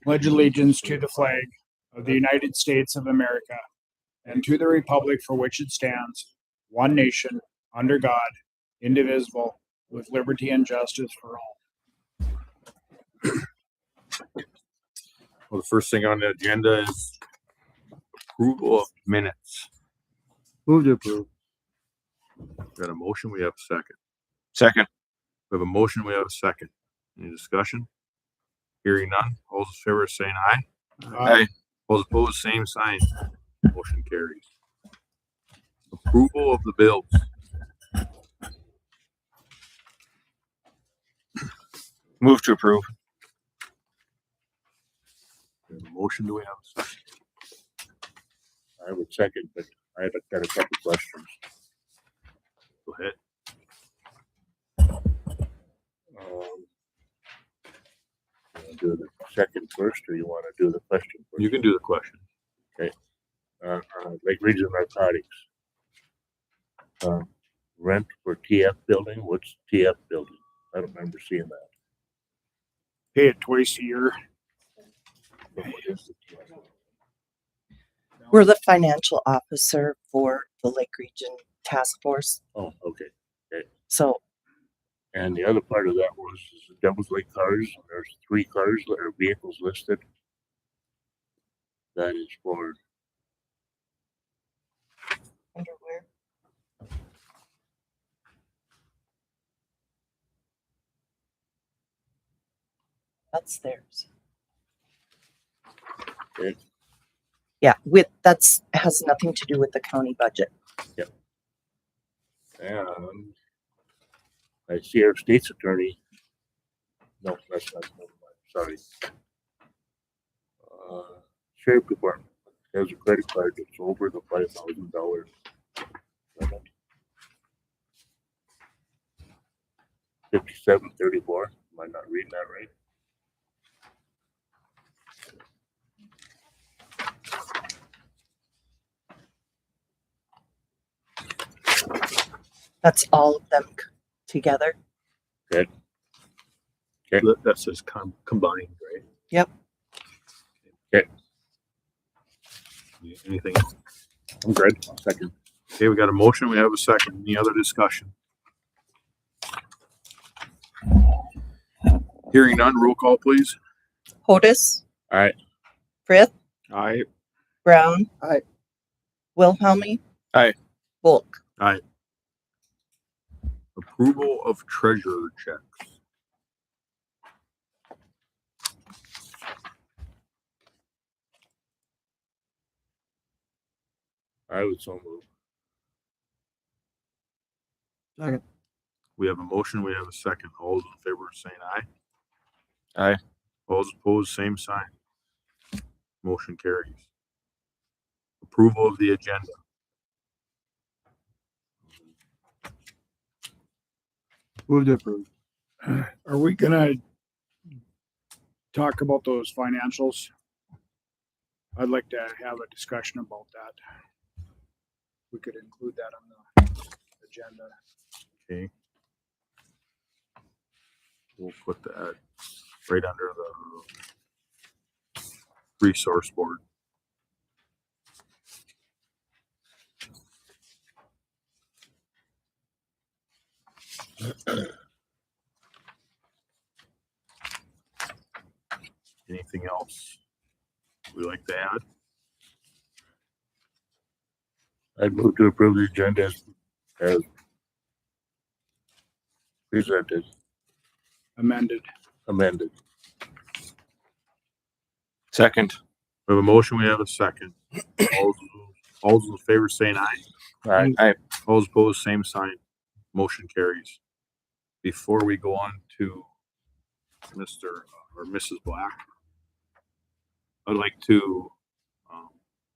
Pledge allegiance to the flag of the United States of America and to the republic for which it stands, one nation, under God, indivisible, with liberty and justice for all. Well, the first thing on the agenda is approval of minutes. Move to approve. Got a motion, we have a second. Second. We have a motion, we have a second. Any discussion? Hearing none, all those in favor saying aye. Aye. All those opposed, same sign. Motion carries. Approval of the bills. Move to approve. We have a motion, do we have a second? I would second, but I have got a couple questions. Go ahead. You wanna do the second first, or you want to do the question first? You can do the question. Lake Region Narcotics. Rent for TF building. What's TF building? I don't remember seeing that. Pay it twice a year. But what is the TF? We're the financial officer for the Lake Region Task Force. Oh, okay. So And the other part of that was the Devil's Lake cars. There's 3 cars or vehicles listed. That is for underwear. That's theirs. Okay. Yeah, has nothing to do with the county budget. And I see our state's attorney. No, that's not. Never mind. Sorry. Sheriff Department has a credit card that's over the $5,000 limit. 5734. Am I not reading that right? That's all of them together. That says combined, right? Yep. Okay. Anything? I'm good. Second. Okay, we got a motion, we have a second. Any other discussion? Hearing none, roll call please. Hodis. Aye. Frith. Aye. Brown. Aye. Wilhelmy. Aye. Volk. Aye. Approval of treasurer checks. I would so move. Second. We have a motion, we have a second. All those in favor saying aye. Aye. All those opposed, same sign. Motion carries. Approval of the agenda. Move to approve. Are we gonna talk about those financials? I'd like to have a discussion about that. We could include that on the agenda. Okay. We'll put that right under the resource board. Anything else we like to add? I'd move to approve the agenda as presented, Amended. amended. Second. We have a motion, we have a second. All those in favor saying aye. Aye. Aye. All those opposed, same sign. Motion carries. Before we go on to Mr. or Mrs. Black, I'd like to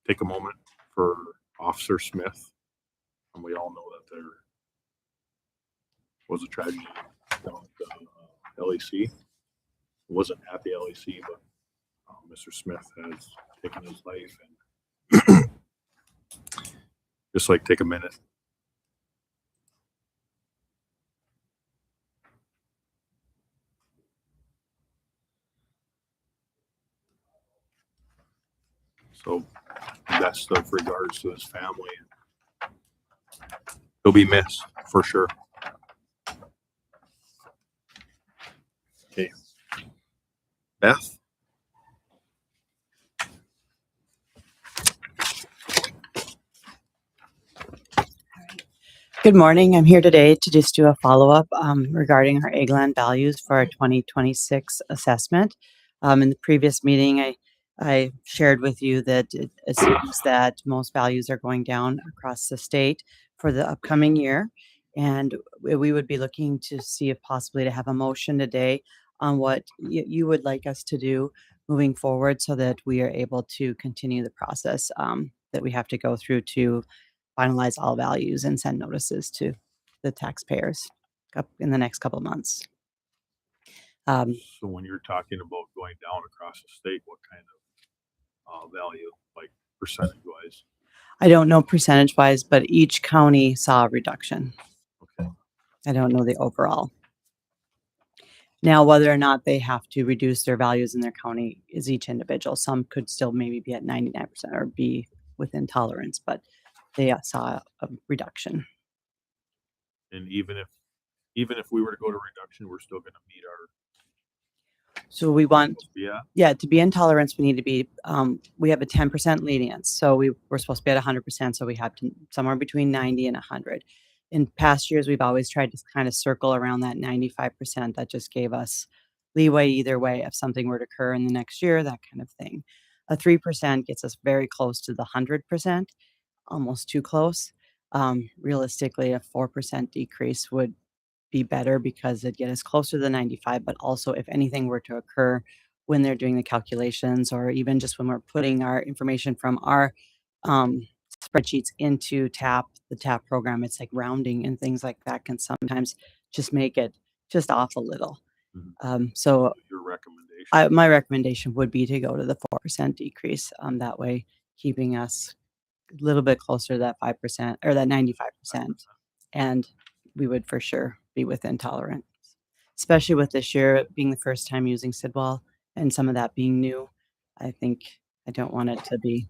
take a moment for Officer Smith. And we all know that there was a tragedy down at the LAC. It wasn't at the LAC, but Mr. Smith has taken his life, and just like take a minute. So best of regards to his family. He'll be missed for sure. Okay. Beth? Good morning. I'm here today to just do a follow-up regarding our ag land values for our 2026 assessment. In the previous meeting, I shared with you that it seems that most values are going down across the state for the upcoming year. And we would be looking to see if possibly to have a motion today on what you would like us to do moving forward so that we are able to continue the process that we have to go through to finalize all values and send notices to the taxpayers in the next couple of months. So when you're talking about going down across the state, what kind of value, like percentage wise? I don't know percentage wise, but each county saw a reduction. Okay. I don't know the overall. Now, whether or not they have to reduce their values in their county is each individual. Some could still maybe be at 99% or be within tolerance, but they saw a reduction. And even if we were to go to reduction, we're still going to meet our. So we want, Yeah. to be in tolerance, we need to be, we have a 10% lenience. So we're supposed to be at 100%. So we have to somewhere between 90 and 100. In past years, we've always tried to kind of circle around that 95%. That just gave us leeway either way if something were to occur in the next year, that kind of thing. A 3% gets us very close to the 100%, almost too close. Realistically, a 4% decrease would be better because it'd get us closer to the 95, but also if anything were to occur when they're doing the calculations or even just when we're putting our information from our spreadsheets into the TAP program, it's like rounding and things like that can sometimes just make it just off a little. So Your recommendation? my recommendation would be to go to the 4% decrease. That way, keeping us a little bit closer to that 5% or that 95%. And we would for sure be within tolerance, especially with this year being the first time using Sidwell and some of that being new. I don't want it to be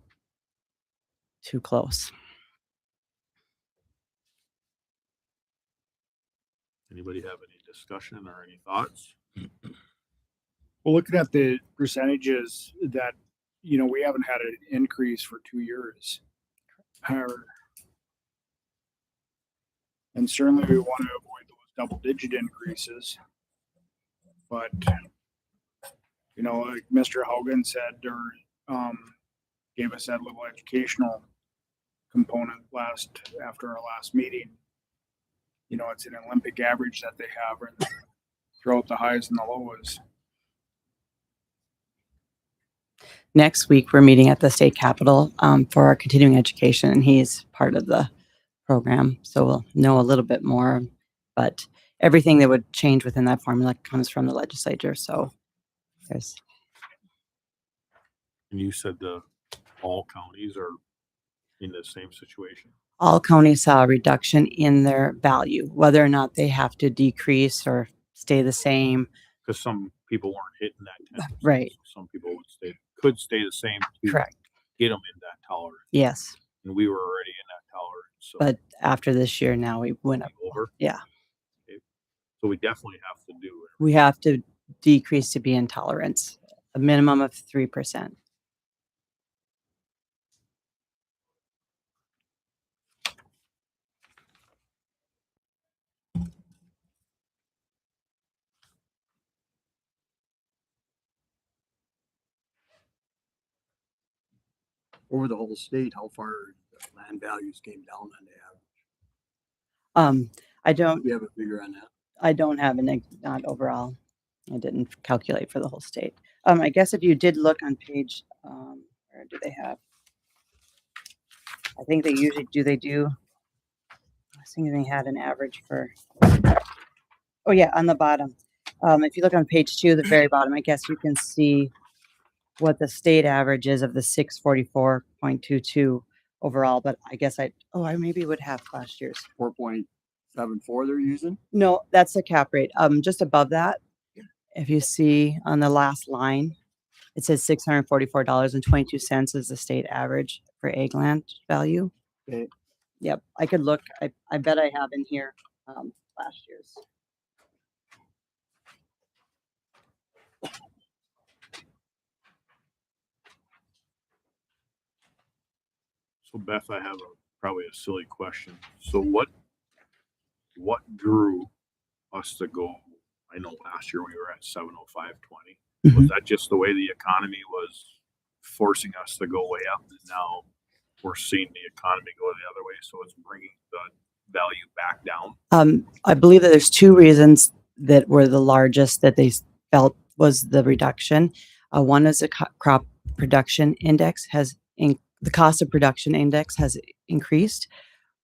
too close. Anybody have any discussion or any thoughts? Well, looking at the percentages that, we haven't had an increase for 2 years. And certainly we want to avoid those double-digit increases. But, like Mr. Haugen said, or gave us that little educational component after our last meeting. It's an Olympic average that they have throughout the highs and the lows. Next week, we're meeting at the state capitol for our continuing education, and he's part of the program. So we'll know a little bit more, but everything that would change within that formula comes from the legislature. So there's. And you said all counties are in the same situation? All counties saw a reduction in their value, whether or not they have to decrease or stay the same. Because some people weren't hitting that 10%. Right. Some people could stay the same. To Correct. Get them in that tolerance. Yes. And we were already in that tolerance. So But after this year, now we went up. Over. Yeah. Okay. So we definitely have to do it. We have to decrease to be in tolerance. a minimum of 3%. Over the whole state, how far land values came down on the average? I don't, Do you have a figure on that? I don't have not overall. I didn't calculate for the whole state. I guess if you did look on page, where do they have? I think they usually they do. I think they had an average for, oh yeah, on the bottom. If you look on page 2, the very bottom, I guess you can see what the state average is of the 644.22 overall, but I guess I maybe would have last year's. 4.74 they're using? No, that's the cap rate. Just above that, if you see on the last line, it says $644.22 is the state average for egg land value. Okay. Yep, I could look. I bet I have in here last year's. So Beth, I have probably a silly question. So what drew us to go? I know last year we were at 705.20. Was that just the way the economy was forcing us to go way up? And now we're seeing the economy go the other way, so it's bringing the value back down. I believe that there's 2 reasons that were the largest that they felt was the reduction. One is the crop production index the cost of production index has increased,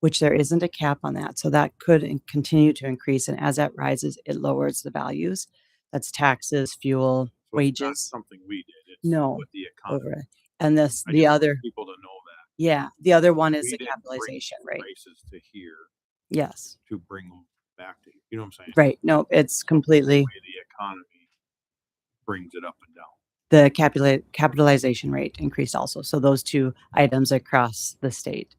which there isn't a cap on that. So that could continue to increase. And as that rises, it lowers the values. That's taxes, fuel, So it's not wages. something we did. It's No, with the economy. Over it. And I the just want other, people to know that. yeah, the other one is We the didn't bring capitalization rate. prices to here Yes, to bring them back to, you know what I'm saying? right. No, it's The completely way the economy brings it up and down. the capitalization rate increased also. So those 2 items across the state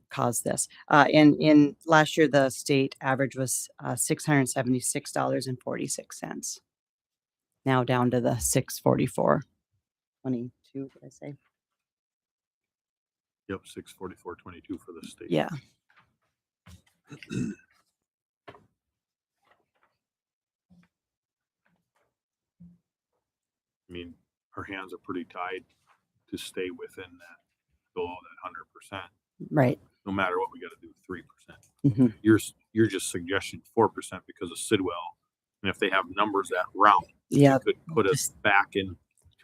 caused this. In last year, the state average was $676.46. Now down to the 644.22. Did I say? Yep, 644.22 for the state. Yeah. I mean, our hands are pretty tied to stay within that, below that 100%. Right. No matter what, we got to do 3%. Mhm. You're just suggesting 4% because of Sidwell, and if they have numbers that round, Yeah. it could put us back into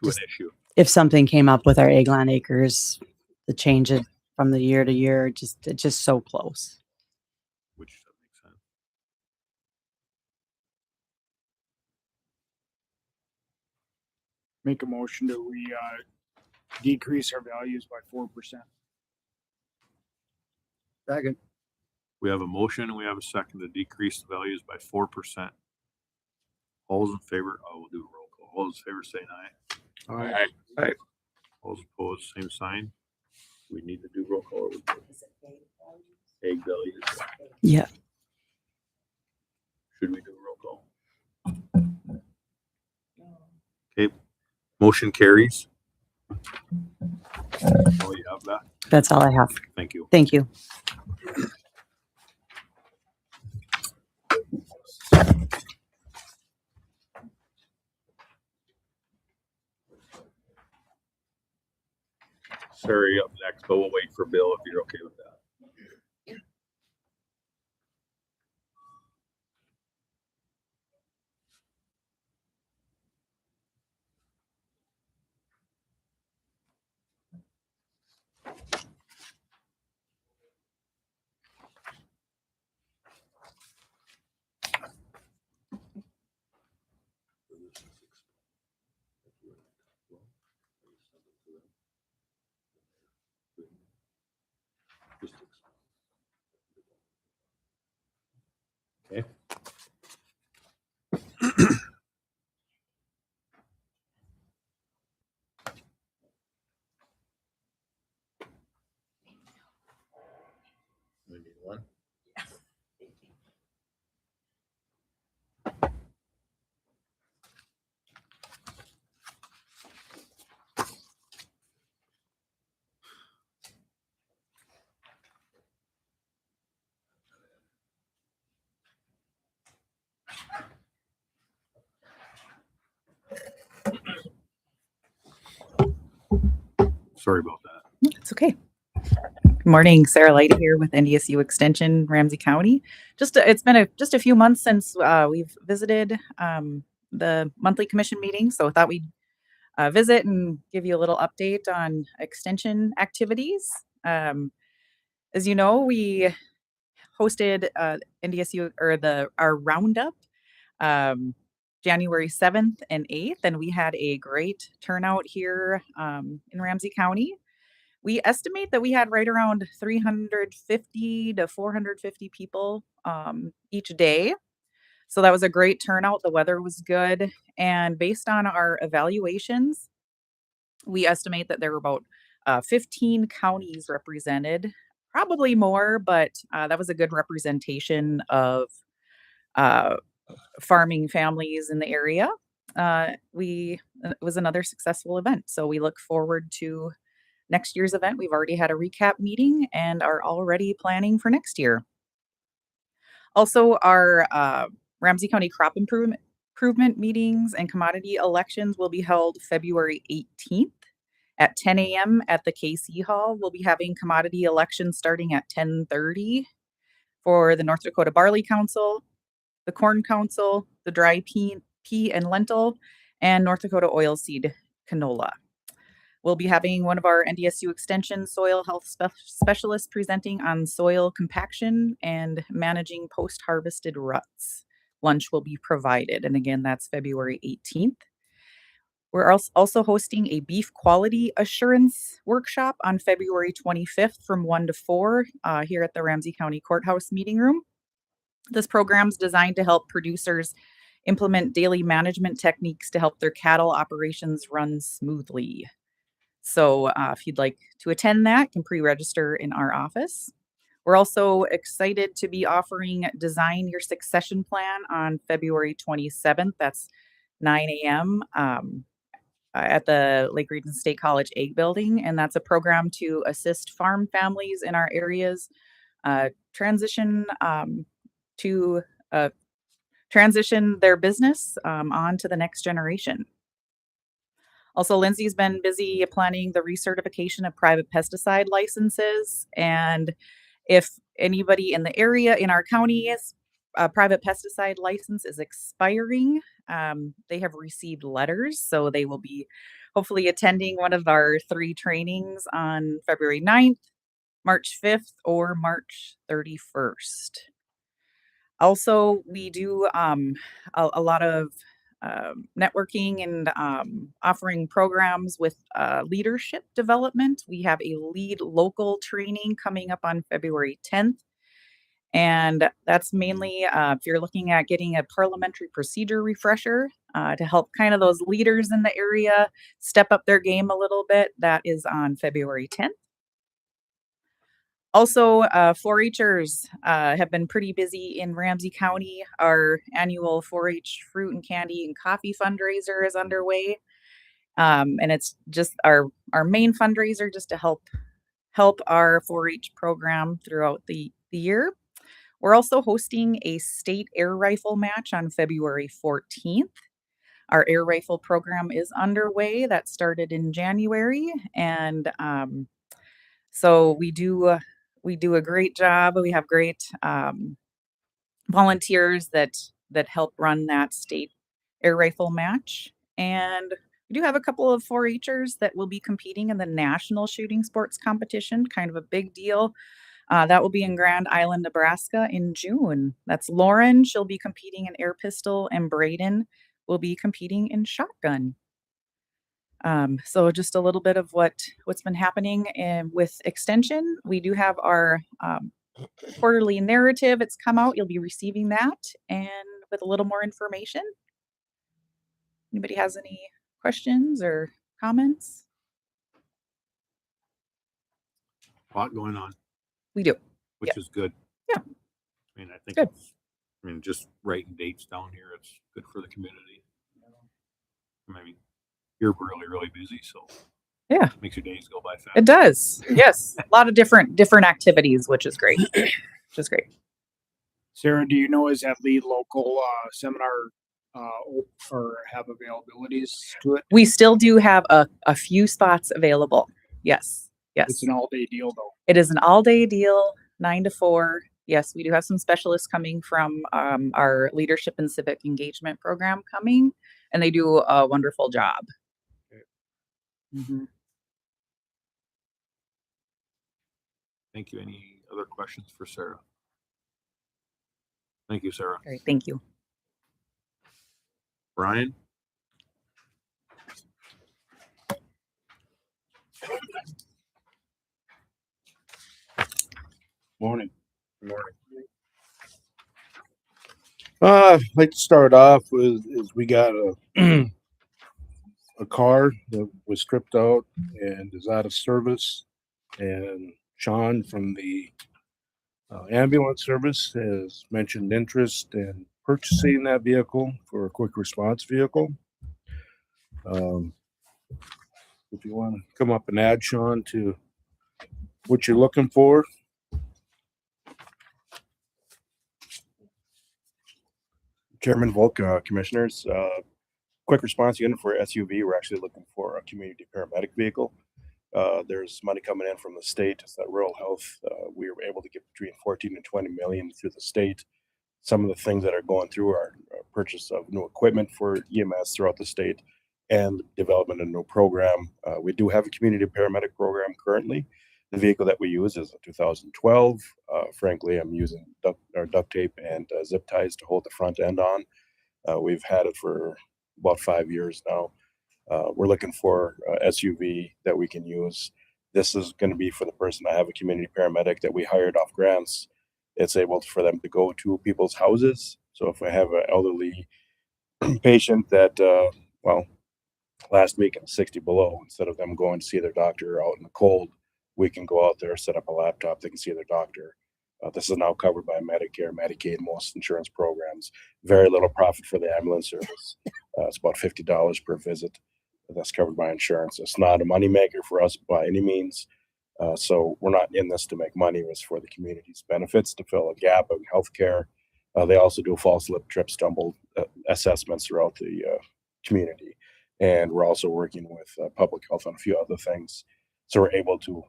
an issue. If something came up with our egg land acres, the change it from the year to year, it's just so close. Which doesn't make sense. Make a motion to we decrease our values by 4%. Second. We have a motion and we have a second to decrease the values by 4%. All those in favor, we'll do a roll call. All those in favor say aye. Aye. All those opposed, same sign. We need to do roll call. Egg values. Yeah. Should we do a roll call? Okay, motion carries. Oh, you have that? That's all I have. Thank you. Thank you. Sorry, up next, but we'll wait for Bill if you're okay with that. Okay. Sorry about that. It's okay. Good morning, Sarah Light here with NDSU Extension, Ramsey County. It's been just a few months since we've visited the monthly commission meeting, so I thought we'd visit and give you a little update on extension activities. As you know, we hosted NDSU or our roundup January 7th and 8th, and we had a great turnout here in Ramsey County. We estimate that we had right around 350 to 450 people each day. So that was a great turnout. The weather was good. And based on our evaluations, we estimate that there were about 15 counties represented, probably more, but that was a good representation of farming families in the area. It was another successful event. So we look forward to next year's event. We've already had a recap meeting and are already planning for next year. Also, our Ramsey County crop improvement meetings and commodity elections will be held February 18th at 10 a.m. at the KC Hall. We'll be having commodity elections starting at 10:30 for the North Dakota Barley Council, the Corn Council, the Dry Pea and Lentil, and North Dakota Oilseed Canola. We'll be having one of our NDSU Extension soil health specialists presenting on soil compaction and managing post-harvested ruts. Lunch will be provided, and again, that's February 18th. We're also hosting a beef quality assurance workshop on February 25th from 1 to 4 here at the Ramsey County Courthouse meeting room. This program is designed to help producers implement daily management techniques to help their cattle operations run smoothly. So if you'd like to attend that, you can pre-register in our office. We're also excited to be offering Design Your Succession Plan on February 27th. That's 9 a.m. At the Lake Region State College Ag Building. And that's a program to assist farm families in our areas transition their business on to the next generation. Also, Lindsay's been busy planning the recertification of private pesticide licenses. And if anybody in the area in our county is private pesticide license is expiring, they have received letters. So they will be hopefully attending one of our 3 trainings on February 9th, March 5th, or March 31st. Also, we do a lot of networking and offering programs with leadership development. We have a lead local training coming up on February 10th. And that's mainly if you're looking at getting a parliamentary procedure refresher to help kind of those leaders in the area step up their game a little bit. That is on February 10th. Also, 4-Hers have been pretty busy in Ramsey County. Our annual 4-H fruit and candy and coffee fundraiser is underway. And it's just our main fundraiser just to help our 4-H program throughout the year. We're also hosting a state air rifle match on February 14th. Our air rifle program is underway. That started in January. And so we do a great job. We have great volunteers that help run that state air rifle match. And we do have a couple of 4-Hers that will be competing in the national shooting sports competition, kind of a big deal. That will be in Grand Island, Nebraska in June. That's Lauren. She'll be competing in air pistol, and Braden will be competing in shotgun. So just a little bit of what's been happening with Extension. We do have our quarterly narrative. It's come out. You'll be receiving that and with a little more information. Anybody has any questions or comments? A lot going on, We do. which is good. Yeah. I mean, I think, Good. just writing dates down here, it's good for the community. I mean, you're really, really busy, so Yeah. it makes your days go by fast. It does. Yes. A lot of different activities, which is great. Sarah, do you know, is that lead local seminar or have availabilities to it? We still do have a few spots available. Yes. Yes. It's an all-day deal though. It is an all-day deal, 9 to 4. Yes, we do have some specialists coming from our leadership and civic engagement program coming, and they do a wonderful job. Thank you. Any other questions for Sarah? Thank you, Sarah. Great, thank you. Brian? Morning. Good morning. I'd like to start off with is we got a a car that was stripped out and is out of service, and Sean from the ambulance service has mentioned interest in purchasing that vehicle for a quick response vehicle. If you want to come up and add, Sean, to what you're looking for. Chairman Volk, commissioners, quick response unit for SUV. We're actually looking for a community paramedic vehicle. There's money coming in from the state. It's that rural health. We were able to get between 14 and 20 million through the state. Some of the things that are going through are purchase of new equipment for EMS throughout the state and development of a new program. We do have a community paramedic program currently. The vehicle that we use is a 2012. Frankly, I'm using duct tape and zip ties to hold the front end on. We've had it for about 5 years now. We're looking for a SUV that we can use. This is going to be for the person. I have a community paramedic that we hired off grants. It's able for them to go to people's houses. So if I have an elderly patient that, last week in 60 below, instead of them going to see their doctor out in the cold, we can go out there, set up a laptop, they can see their doctor. This is now covered by Medicare, Medicaid, most insurance programs. Very little profit for the ambulance service. It's about $50 per visit. That's covered by insurance. It's not a moneymaker for us by any means. So we're not in this to make money. It's for the community's benefits, to fill a gap in healthcare. They also do false lip, trip, stumble assessments throughout the community. And we're also working with public health on a few other things. So we're able to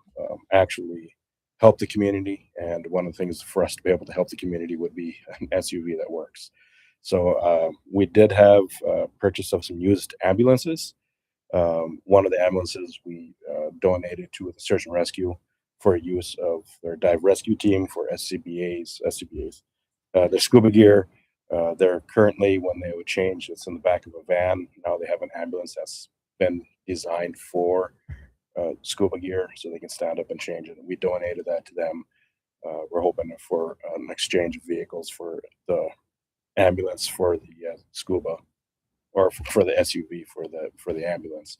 actually help the community. And one of the things for us to be able to help the community would be an SUV that works. So we did have purchase of some used ambulances. One of the ambulances we donated to the search and rescue for use of their dive rescue team for SCBAs. Their scuba gear. They're currently, when they would change, it's in the back of a van. Now they have an ambulance that's been designed for scuba gear, so they can stand up and change it. And we donated that to them. We're hoping for an exchange of vehicles for the ambulance for the scuba, or for the SUV for the ambulance.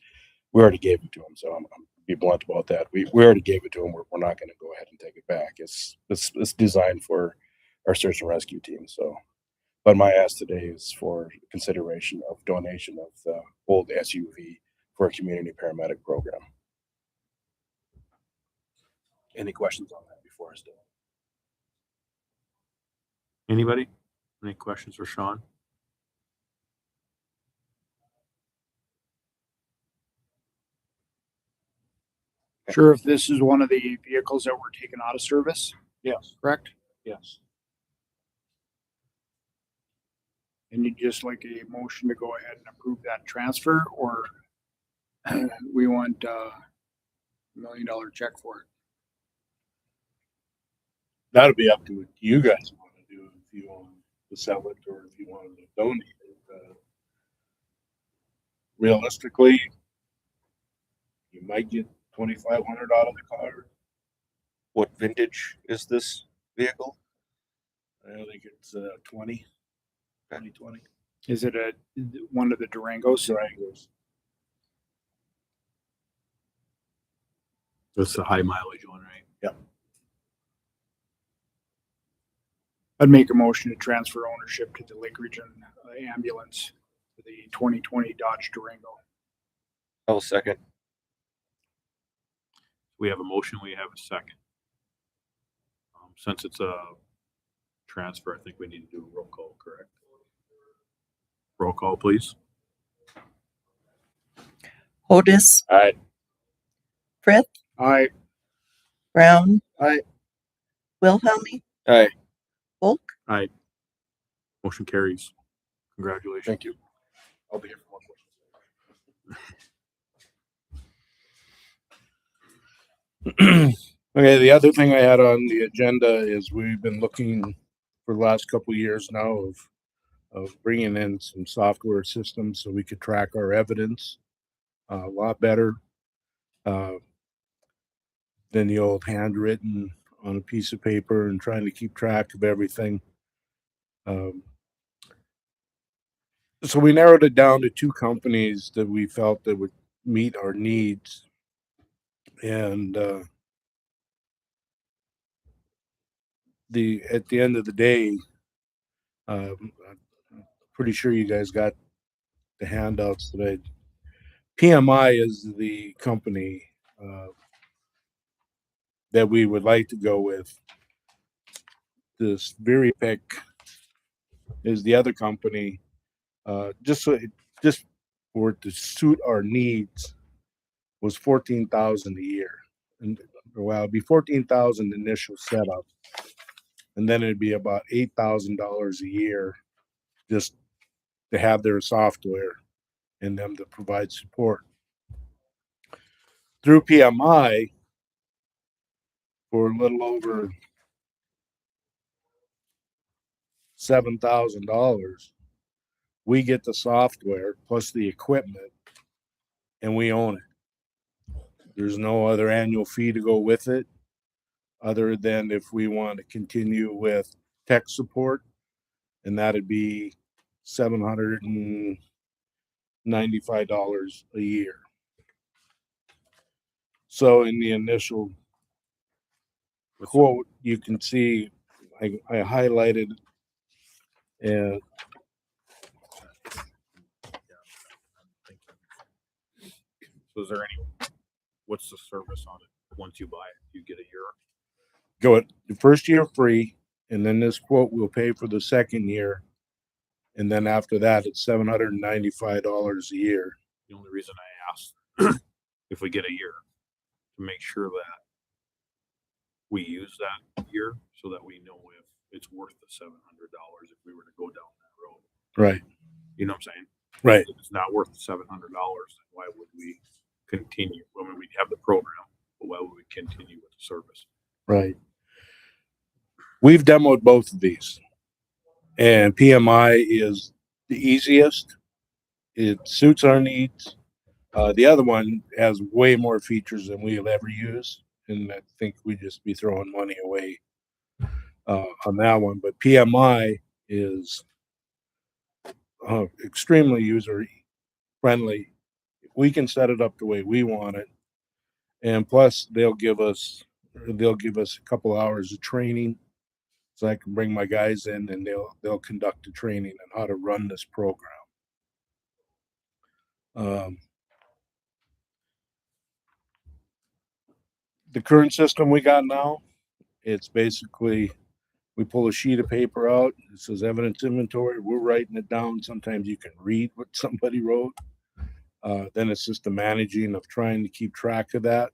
We already gave it to them, so I'm be blunt about that. We already gave it to them. We're not going to go ahead and take it back. It's designed for our search and rescue team. So, but my ask today is for consideration of donation of the old SUV for a community paramedic program. Any questions on that before I start? Anybody? Any questions for Sean? Sure, if this is one of the vehicles that were taken out of service, Yes, correct? yes. And you'd just like a motion to go ahead and approve that transfer, or we want $1 million check for it? That'll be up to what you guys want to do, if you want to sell it or if you want to donate it. Realistically, you might get $2,500 out of the car. What vintage is this vehicle? I think it's 2020. Is it one of the Durangos? Durangos. That's the high mileage one, right? I'd make a motion to transfer ownership to the Lake Region ambulance for the 2020 Dodge Durango. I'll second. We have a motion, we have a second. Since it's a transfer, I think we need to do a roll call, correct? Roll call, please. Otis. Aye. Frith, Aye. Brown. Aye. Wilhelmie. Aye. Volk. Aye. Motion carries. Congratulations. Thank you. I'll be here for more questions. Okay, the other thing I had on the agenda is we've been looking for the last couple of years now of bringing in some software systems so we could track our evidence a lot better than the old handwritten on a piece of paper and trying to keep track of everything. So we narrowed it down to two companies that we felt that would meet our needs. And at the end of the day, I'm pretty sure you guys got the handouts today. PMI is the company that we would like to go with. This VeriPick is the other company, just for it to suit our needs, was 14,000 a year, and well, it'd be 14,000 initial setup, and then it'd be about $8,000 a year just to have their software and them to provide support through PMI for a little over $7,000. We get the software plus the equipment, and we own it. There's no other annual fee to go with it, other than if we want to continue with tech support, and that'd be $795 a year. So in the initial quote, you can see I highlighted and So is there any, what's the service on it? Once you buy it, you get a year? go it the first year free, and then this quote will pay for the second year, and then after that it's $795 a year. The only reason I asked if we get a year to make sure that we use that year so that we know if it's worth the $700 if we were to go down that road. Right. You know what I'm saying? Right. If it's not worth the $700, then why would we continue? I mean, we have the program, but why would we continue with the service? Right. We've demoed both of these, and PMI is the easiest. It suits our needs. The other one has way more features than we'll ever use, and I think we'd just be throwing money away on that one. But PMI is extremely user friendly. We can set it up the way we want it, and plus they'll give us a couple hours of training, so I can bring my guys in and they'll conduct the training on how to run this program. The current system we got now, it's basically we pull a sheet of paper out. It says evidence inventory. We're writing it down. Sometimes you can read what somebody wrote. Then it's just the managing of trying to keep track of that.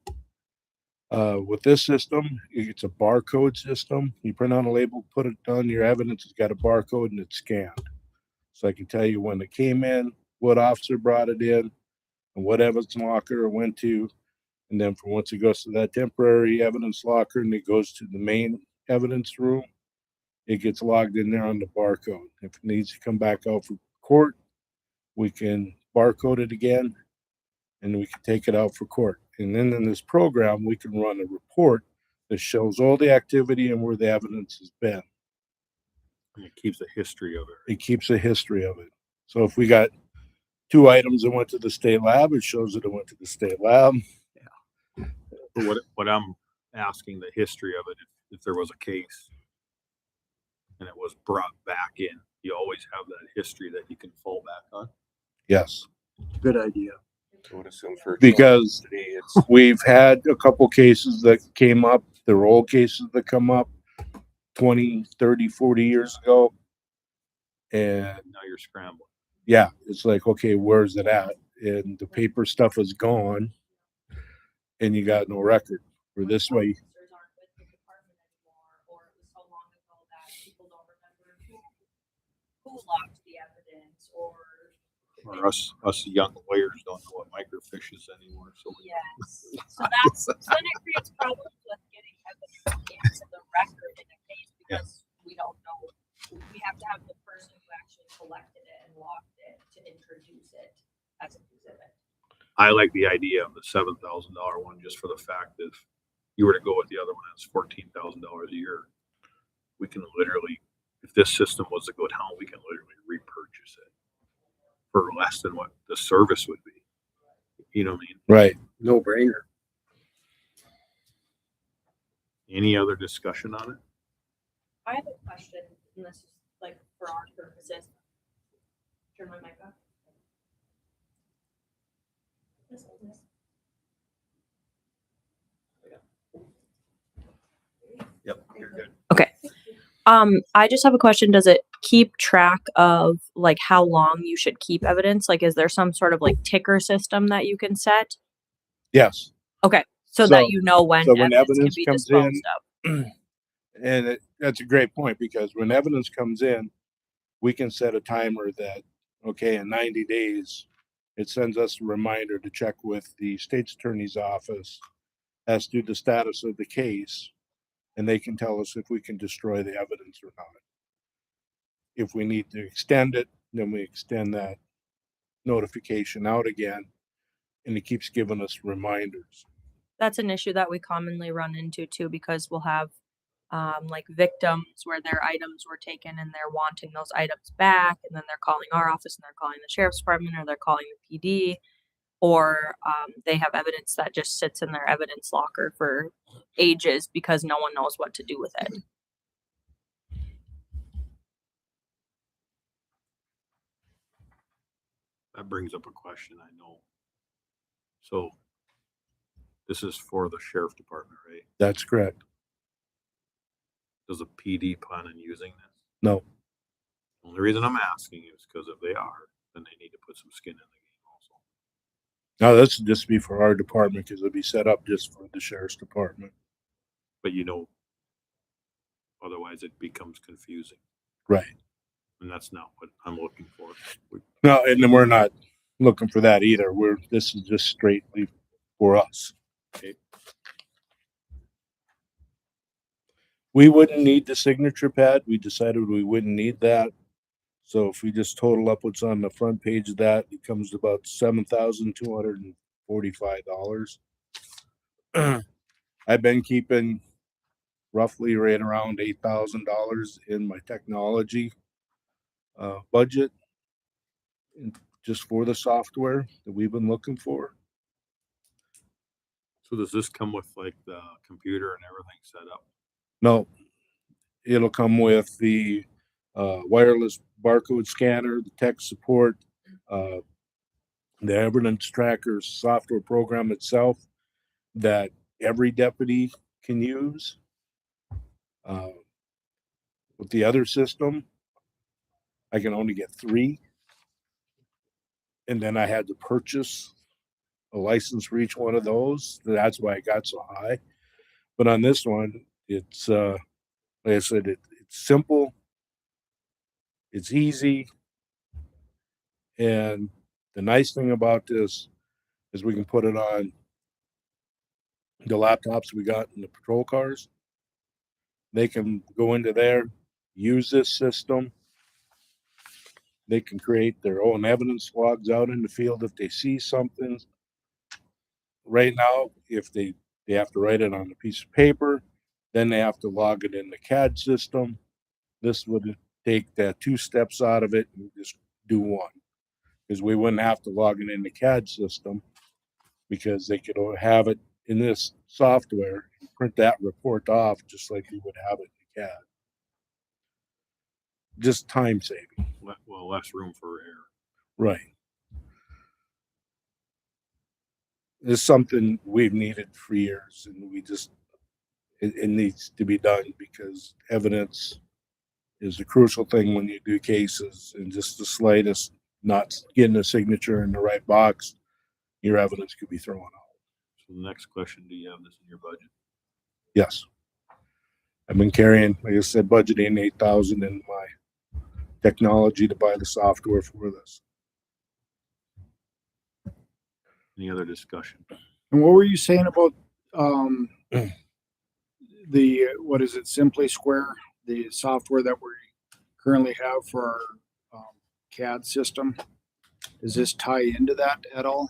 With this system, it's a barcode system. You print on a label, put it on your evidence. It's got a barcode and it's scanned. So I can tell you when it came in, what officer brought it in, and what evidence locker it went to. And then for once it goes to that temporary evidence locker and it goes to the main evidence room, it gets logged in there on the barcode. If it needs to come back out for court, we can barcode it again and we can take it out for court. And then in this program, we can run a report that shows all the activity and where the evidence has been. And it keeps a history of it. It keeps a history of it. So if we got 2 items that went to the state lab, it shows that it went to the state lab. But what I'm asking, the history of it, if there was a case and it was brought back in, you always have that history that you can fall back on. Yes. Good idea. I would assume for Because today, it's we've had a couple cases that came up, they're old cases that come up 20, 30, 40 years ago. And Now you're scrambling. yeah, it's like, okay, where's it at? And the paper stuff is gone. and you got no record. For this way, Officers aren't with the department anymore, or it was so long ago that people don't remember who locked the evidence, or us young lawyers don't know what microfiche is anymore, so. yes. So then it creates problems with getting evidence into the record in a case because we don't know. We have to have the person who actually collected it and locked it to introduce it as an exhibit. I like the idea of the $7,000 one just for the fact that if you were to go with the other one, it's $14,000 a year. We can literally, if this system was to go down, we can literally repurchase it for less than what the service would be. You know what I mean? right? No brainer. Any other discussion on it? I have a question, and this is like for our purposes. Turn my mic off. Yep, you're good. Okay. I just have a question. Does it keep track of like how long you should keep evidence? Like, is there some sort of like ticker system that you can set? Yes. Okay. So So- that you know when so when evidence can evidence be comes disposed in- of. And that's a great point, because when evidence comes in, we can set a timer that, okay, in 90 days, it sends us a reminder to check with the state's attorney's office as to the status of the case, and they can tell us if we can destroy the evidence or not. If we need to extend it, then we extend that notification out again, and it keeps giving us reminders. That's an issue that we commonly run into too, because we'll have like victims where their items were taken and they're wanting those items back, and then they're calling our office and they're calling the sheriff's department or they're calling the PD, or they have evidence that just sits in their evidence locker for ages because no one knows what to do with it. That brings up a question, I know. So this is for the sheriff department, right? That's correct. Does the PD plan on using this? No, The only reason I'm asking is because if they are, then they need to put some skin in the game also. no, this would just be for our department, because it'll be set up just for the sheriff's department. But you know, otherwise it becomes confusing, Right. and that's not what I'm looking for. No, and then we're not looking for that either. This is just straightly for us. Okay. We wouldn't need the signature pad. We decided we wouldn't need that. So if we just total up what's on the front page of that, it comes to about $7,245. I've been keeping roughly right around $8,000 in my technology budget, just for the software that we've been looking for. So does this come with like the computer and everything set up? No, it'll come with the wireless barcode scanner, the tech support, the evidence tracker software program itself that every deputy can use. With the other system, I can only get 3. And then I had to purchase a license for each one of those. That's why it got so high. But on this one, it's like I said, it's simple, it's easy, and the nice thing about this is we can put it on the laptops we got in the patrol cars. They can go into there, use this system. They can create their own evidence logs out in the field if they see something. Right now, if they have to write it on a piece of paper, then they have to log it in the CAD system. This would take that 2 steps out of it and just do one, because we wouldn't have to log it in the CAD system, because they could have it in this software and print that report off just like you would have it in CAD. Just time saving. Well, less room for error. Right. It's something we've needed for years, and it needs to be done, because evidence is a crucial thing when you do cases, and just the slightest not getting a signature in the right box, your evidence could be thrown out. So the next question, do you have this in your budget? Yes. I've been carrying, like I said, budgeting 8,000 in my technology to buy the software for this. Any other discussion? And what were you saying about, the, what is it, Simply Square, the software that we currently have for our CAD system? Does this tie into that at all?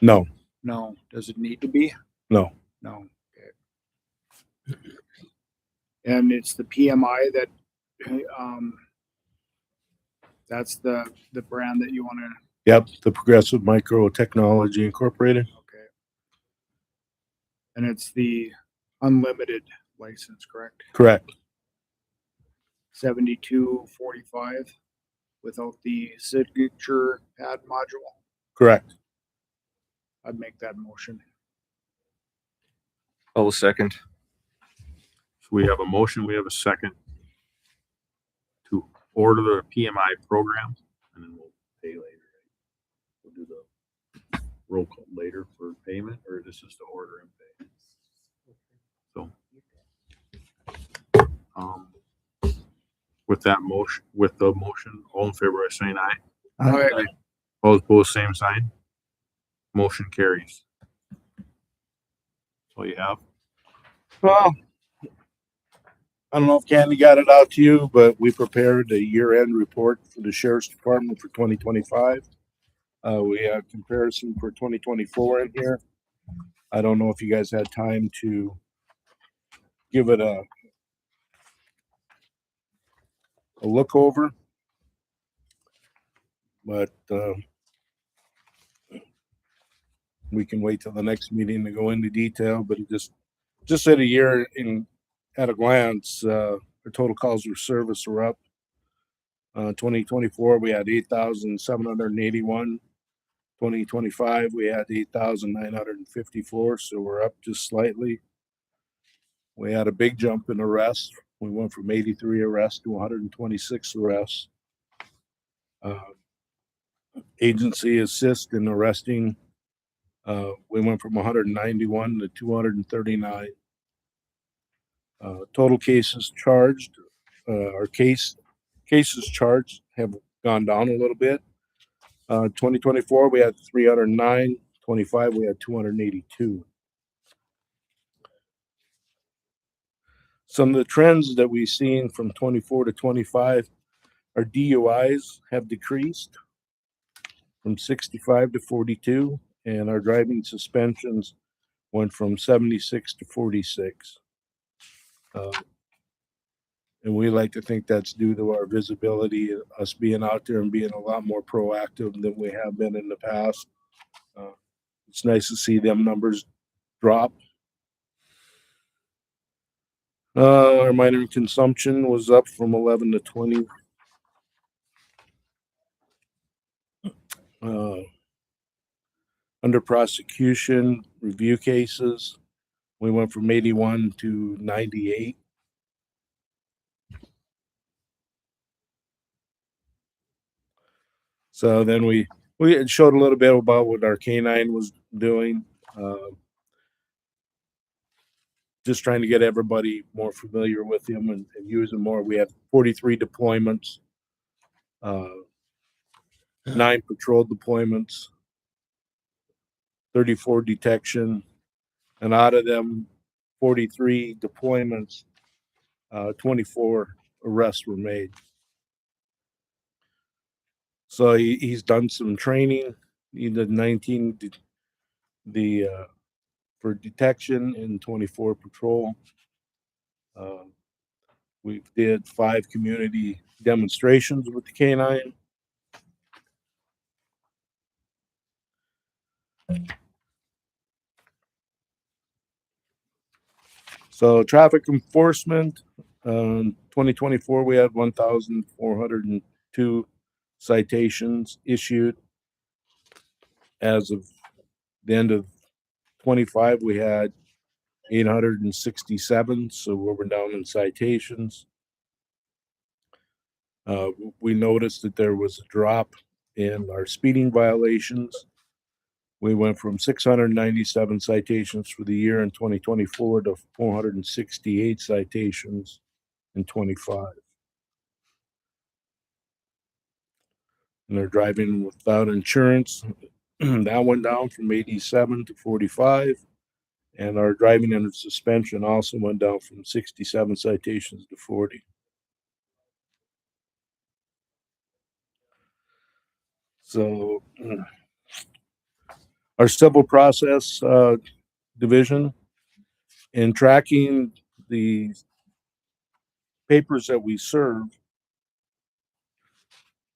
No, No. Does it need to be? no, No. Okay. And it's the PMI that, that's the brand that you want to, yep, the Progressive Micro Technology Incorporated. okay. And it's the unlimited license, correct? Correct. 7245 without the signature pad module. Correct. I'd make that motion. I'll second. So we have a motion, we have a second to order the PMI program, and then we'll pay later. We'll do the roll call later for payment, or this is to order and pay. So, with that motion, with the motion, all in favor by saying aye. Aye. All opposed, same sign. Motion carries. That's all you have. Well, I don't know if Candy got it out to you, but we prepared a year-end report for the Sheriff's Department for 2025. We have comparison for 2024 in here. I don't know if you guys had time to give it a look over, but we can wait till the next meeting to go into detail. But it just at a year at a glance, our total calls for service are up. 2024 we had 8,781. 2025 we had 8,954, so we're up just slightly. We had a big jump in arrests. We went from 83 arrests to 126 arrests. Agency assist in arresting, we went from 191 to 239. Total cases charged, our cases charged have gone down a little bit. 2024 we had 309. 25 we had 282. Some of the trends that we've seen from 24 to 25, our DUIs have decreased from 65 to 42, and our driving suspensions went from 76 to 46. And we like to think that's due to our visibility, us being out there and being a lot more proactive than we have been in the past. It's nice to see them numbers drop. Our minor consumption was up from 11 to 20. Under prosecution, review cases, we went from 81 to 98. So then we showed a little bit about what our K9 was doing. Just trying to get everybody more familiar with him and use him more. We had 43 deployments, 9 patrol deployments, 34 detection, and out of them 43 deployments, 24 arrests were made. So he's done some training. He did 19 for detection and 24 patrol. We did 5 community demonstrations with the K9. So traffic enforcement, 2024 we had 1,402 citations issued. As of the end of 25, we had 867, so we're down in citations. We noticed that there was a drop in our speeding violations. We went from 697 citations for the year in 2024 to 468 citations in 25. And they're driving without insurance. That went down from 87 to 45. And our driving under suspension also went down from 67 citations to 40. So our civil process division, in tracking the papers that we serve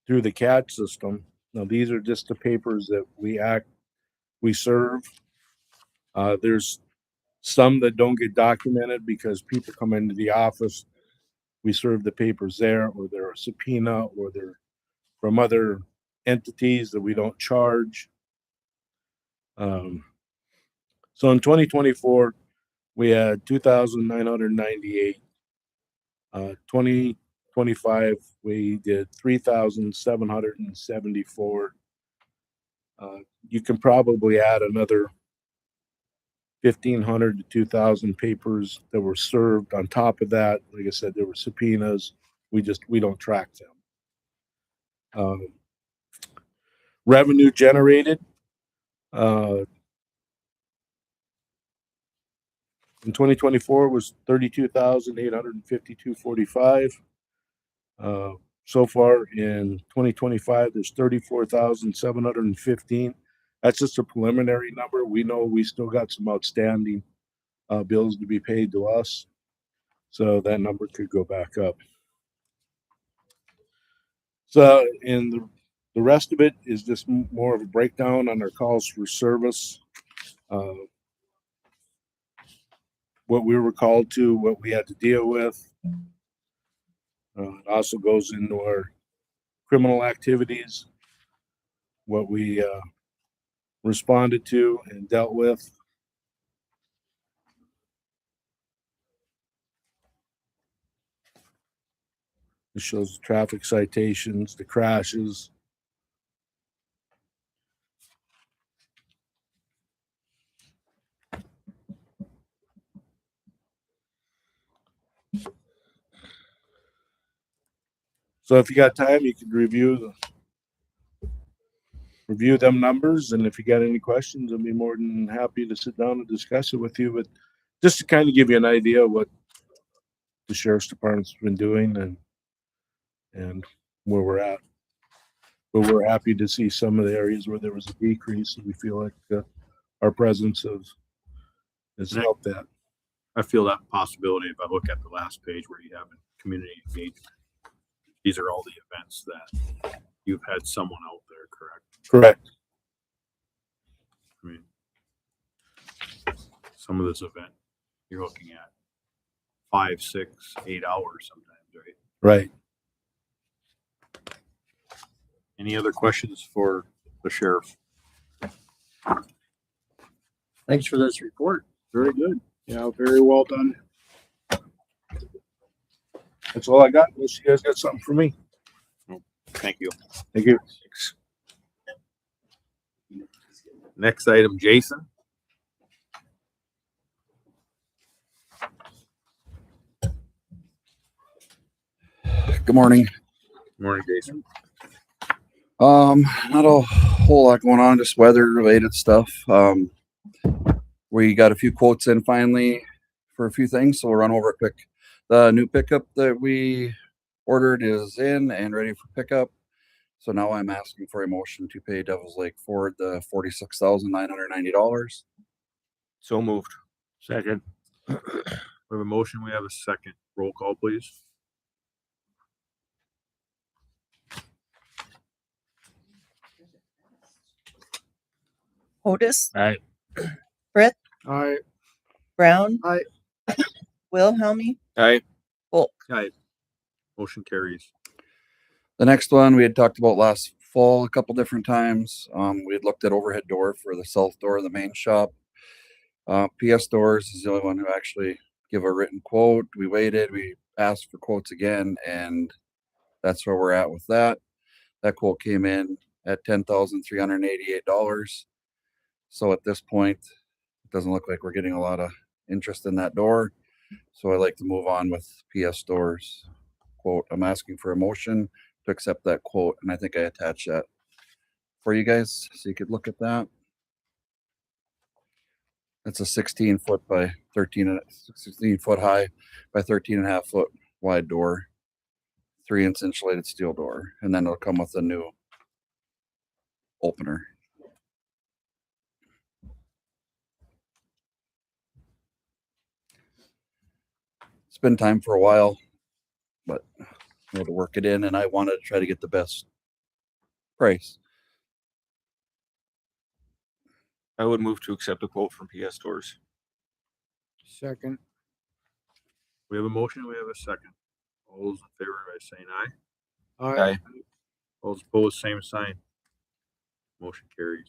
through the CAD system. Now, these are just the papers that we serve. There's some that don't get documented because people come into the office. We serve the papers there, or they're a subpoena, or they're from other entities that we don't charge. So in 2024, we had 2,998. 2025, we did 3,774. You can probably add another 1,500 to 2,000 papers that were served on top of that. Like I said, there were subpoenas. We don't track them. Revenue generated in 2024 was 32,852.45. So far in 2025, there's 34,715. That's just a preliminary number. We know we still got some outstanding bills to be paid to us. So that number could go back up. So in the rest of it is just more of a breakdown on our calls for service. What we were called to, what we had to deal with. It also goes into our criminal activities, what we responded to and dealt with. It shows the traffic citations, the crashes. So if you got time, you can review them numbers, and if you got any questions, I'll be more than happy to sit down and discuss it with you. But just to kind of give you an idea of what the sheriff's department's been doing and where we're at. But we're happy to see some of the areas where there was a decrease, and we feel like our presence has helped that. I feel that possibility if I look at the last page where you have community engagement. These are all the events that you've had someone out there, correct? Correct. I mean, some of this event, you're looking at 5, 6, 8 hours sometimes, right? Right. Any other questions for the sheriff? Thanks for this report. Very good. Yeah, very well done. That's all I got. Unless you guys got something for me. Thank you. Thank you. Next item, Jason. Good morning. Morning, Jason. Not a whole lot going on, just weather related stuff. We got a few quotes in finally for a few things, so we'll run over it quick. The new pickup that we ordered is in and ready for pickup. So now I'm asking for a motion to pay Devil's Lake Ford the $46,990. So moved. Second. We have a motion. We have a second. Roll call, please. Otis, Aye. Brett, Aye. Brown. Aye. Wilhelmie, Aye. Volk. Aye. Motion carries. The next one we had talked about last fall a couple different times. We had looked at overhead door for the south door of the main shop. PS Doors is the only one who actually give a written quote. We waited, we asked for quotes again, and that's where we're at with that. That quote came in at $10,388. So at this point, it doesn't look like we're getting a lot of interest in that door. So I like to move on with PS Doors quote. I'm asking for a motion to accept that quote, and I think I attached that for you guys so you could look at that. It's a 16-foot by 16-foot high by 13.5-foot wide door, 3-inch insulated steel door, and then it'll come with a new opener. It's been time for a while, but we had to work it in, and I wanted to try to get the best price. I would move to accept a quote from PS Doors. Second. We have a motion, we have a second. All those in favor by saying aye. Aye. All those opposed, same sign. Motion carries.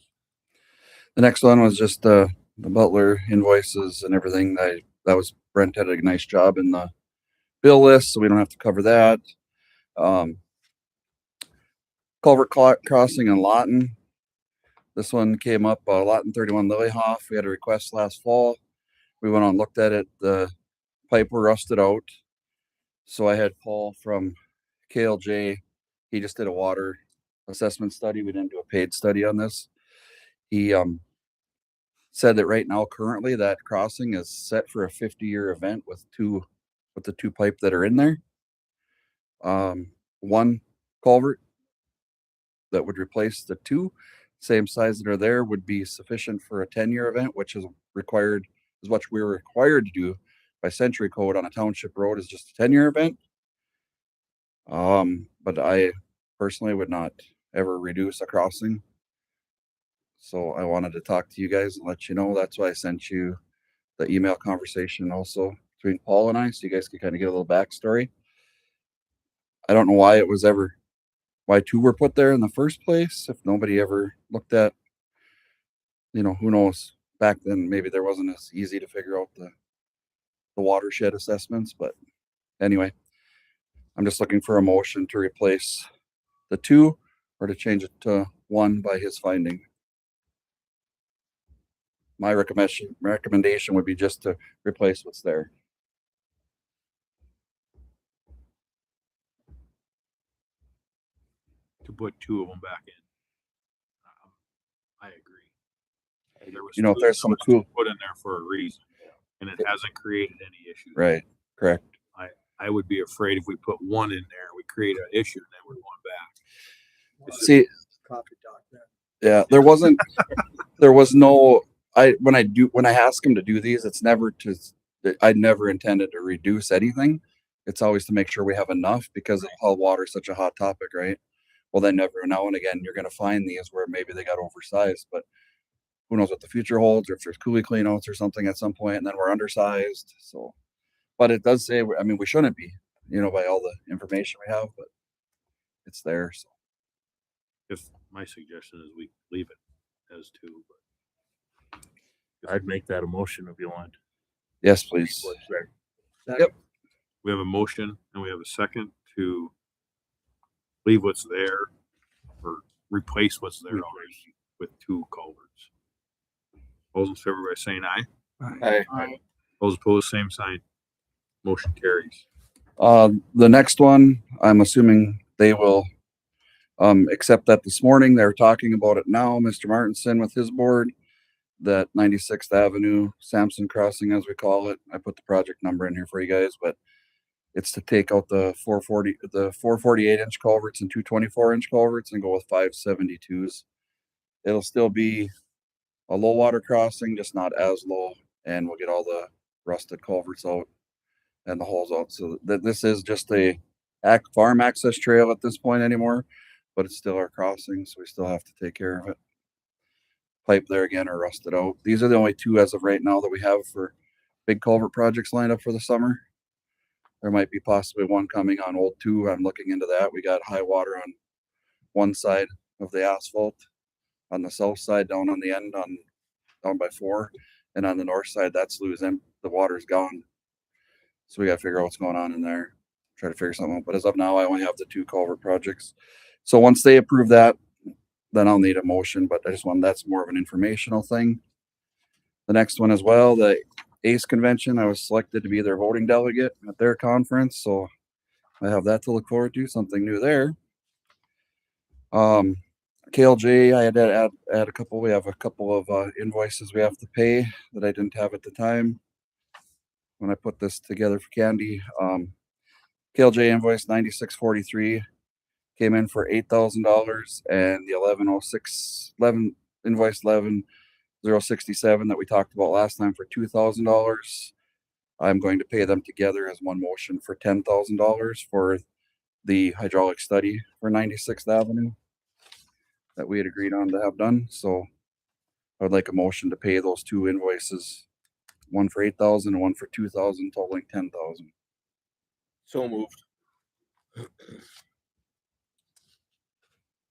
The next one was just the Butler invoices and everything. That was Brent had a nice job in the bill list, so we don't have to cover that. Culvert crossing in Lawton. This one came up, Lawton 31 Lilyhoff. We had a request last fall. We went on and looked at it. The pipe were rusted out. So I had Paul from KLJ. He just did a water assessment study. We didn't do a paid study on this. He said that right now, currently, that crossing is set for a 50-year event with the two pipe that are in there. One culvert that would replace the two, same size that are there, would be sufficient for a 10-year event, which is what we're required to do by century code on a township road, is just a 10-year event. But I personally would not ever reduce a crossing. So I wanted to talk to you guys and let you know. That's why I sent you the email conversation also between Paul and I, so you guys can kind of get a little backstory. I don't know why two were put there in the first place. If nobody ever looked at, who knows, back then, maybe there wasn't as easy to figure out the watershed assessments. But anyway, I'm just looking for a motion to replace the two or to change it to one by his finding. My recommendation would be just to replace what's there. To put two of them back in. I agree. There was If there's some cool put in there for a reason, and it hasn't created any issues. Right. Correct. I would be afraid if we put one in there, we create an issue, and then we're going back. See, Coffee talk there. yeah, there was no. When I ask him to do these, it's never I never intended to reduce anything. It's always to make sure we have enough, because how water is such a hot topic, right? Well, then every now and again, you're going to find these where maybe they got oversized, but who knows what the future holds, or if there's coolie cleanouts or something at some point, and then we're undersized. So, but it does say, we shouldn't be, by all the information we have, but it's there. So, If my suggestion is we leave it as two, but I'd make that a motion if you want. yes, please. What's there? Yep. we have a motion and we have a second to leave what's there or replace what's there already with two culverts. All those in favor by saying aye. Aye. Those opposed, same sign. Motion carries. The next one, I'm assuming they will accept that this morning. They're talking about it now. Mr. Martinson with his board, that 96th Avenue, Sampson Crossing, as we call it. I put the project number in here for you guys, but it's to take out the 448-inch culverts and 224-inch culverts and go with 572s. It'll still be a low water crossing, just not as low, and we'll get all the rusted culverts out and the holes out. So this is just a farm access trail at this point anymore, but it's still our crossing, so we still have to take care of it. Pipe there again are rusted out. These are the only two as of right now that we have for big culvert projects lined up for the summer. There might be possibly one coming on Old 2. I'm looking into that. We got high water on one side of the asphalt, on the south side down on the end down by 4, and on the north side that's losing. The water's gone. So we got to figure out what's going on in there. Try to figure something out. But as of now, I only have the two culvert projects. So once they approve that, then I'll need a motion, but that's more of an informational thing. The next one as well, the ACE convention, I was selected to be their voting delegate at their conference, so I have that to look forward to, something new there. KLJ, I had to add a couple. We have a couple of invoices we have to pay that I didn't have at the time when I put this together for Candy. KLJ invoice 9643 came in for $8,000, and the 11 invoice 11067 that we talked about last time for $2,000. I'm going to pay them together as one motion for $10,000 for the hydraulic study for 96th Avenue that we had agreed on to have done. So I would like a motion to pay those two invoices, one for 8,000 and one for 2,000, totaling 10,000. So moved. We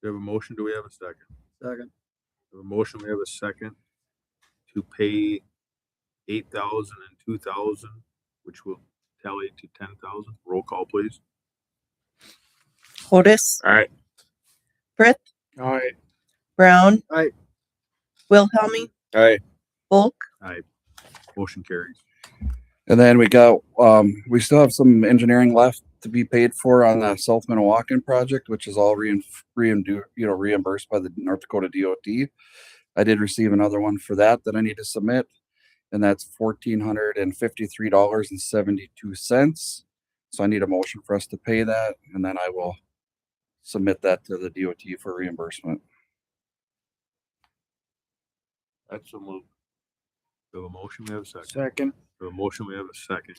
have a motion. Do we have a second? Second. We have a motion. We have a second to pay 8,000 and 2,000, which will tally to 10,000. Roll call, please. Otis, All right. Frith, Aye. Brown. Aye. Wilhelmie, Aye. Volk. Aye. Motion carries. And then we we still have some engineering left to be paid for on the South Minnewacan project, which is all reimbursed by the North Dakota DOT. I did receive another one for that I need to submit, and that's $1,453.72. So I need a motion for us to pay that, and then I will submit that to the DOT for reimbursement. That's a move. We have a motion. We have a second. Second. We have a motion. We have a second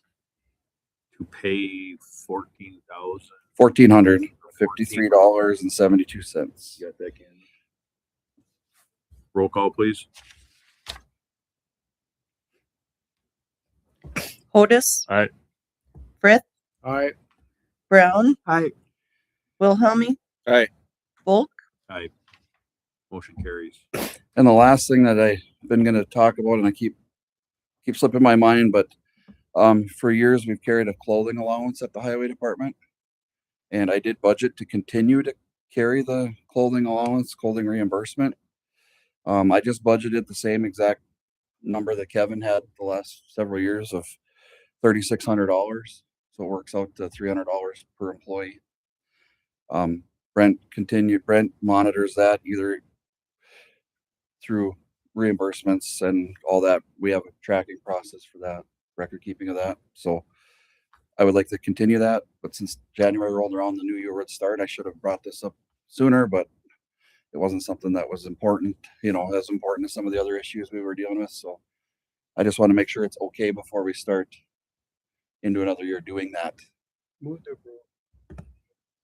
to pay 14,000. $1,453.72. You got that, Candy? Roll call, please. Otis. Aye. Frith, Aye. Brown. Aye. Wilhelmie. Aye. Volk. Aye. Motion carries. And the last thing that I've been going to talk about, and I keep slipping my mind, but for years we've carried a clothing allowance at the highway department, and I did budget to continue to carry the clothing allowance, clothing reimbursement. I just budgeted the same exact number that Kevin had the last several years of $3,600, so it works out to $300 per employee. Brent monitors that either through reimbursements and all that. We have a tracking process for that, record keeping of that. So I would like to continue that, but since January rolled around, the new year would start, I should have brought this up sooner, but it wasn't something that was important, as important as some of the other issues we were dealing with. So I just want to make sure it's okay before we start into another year doing that. Move to approve.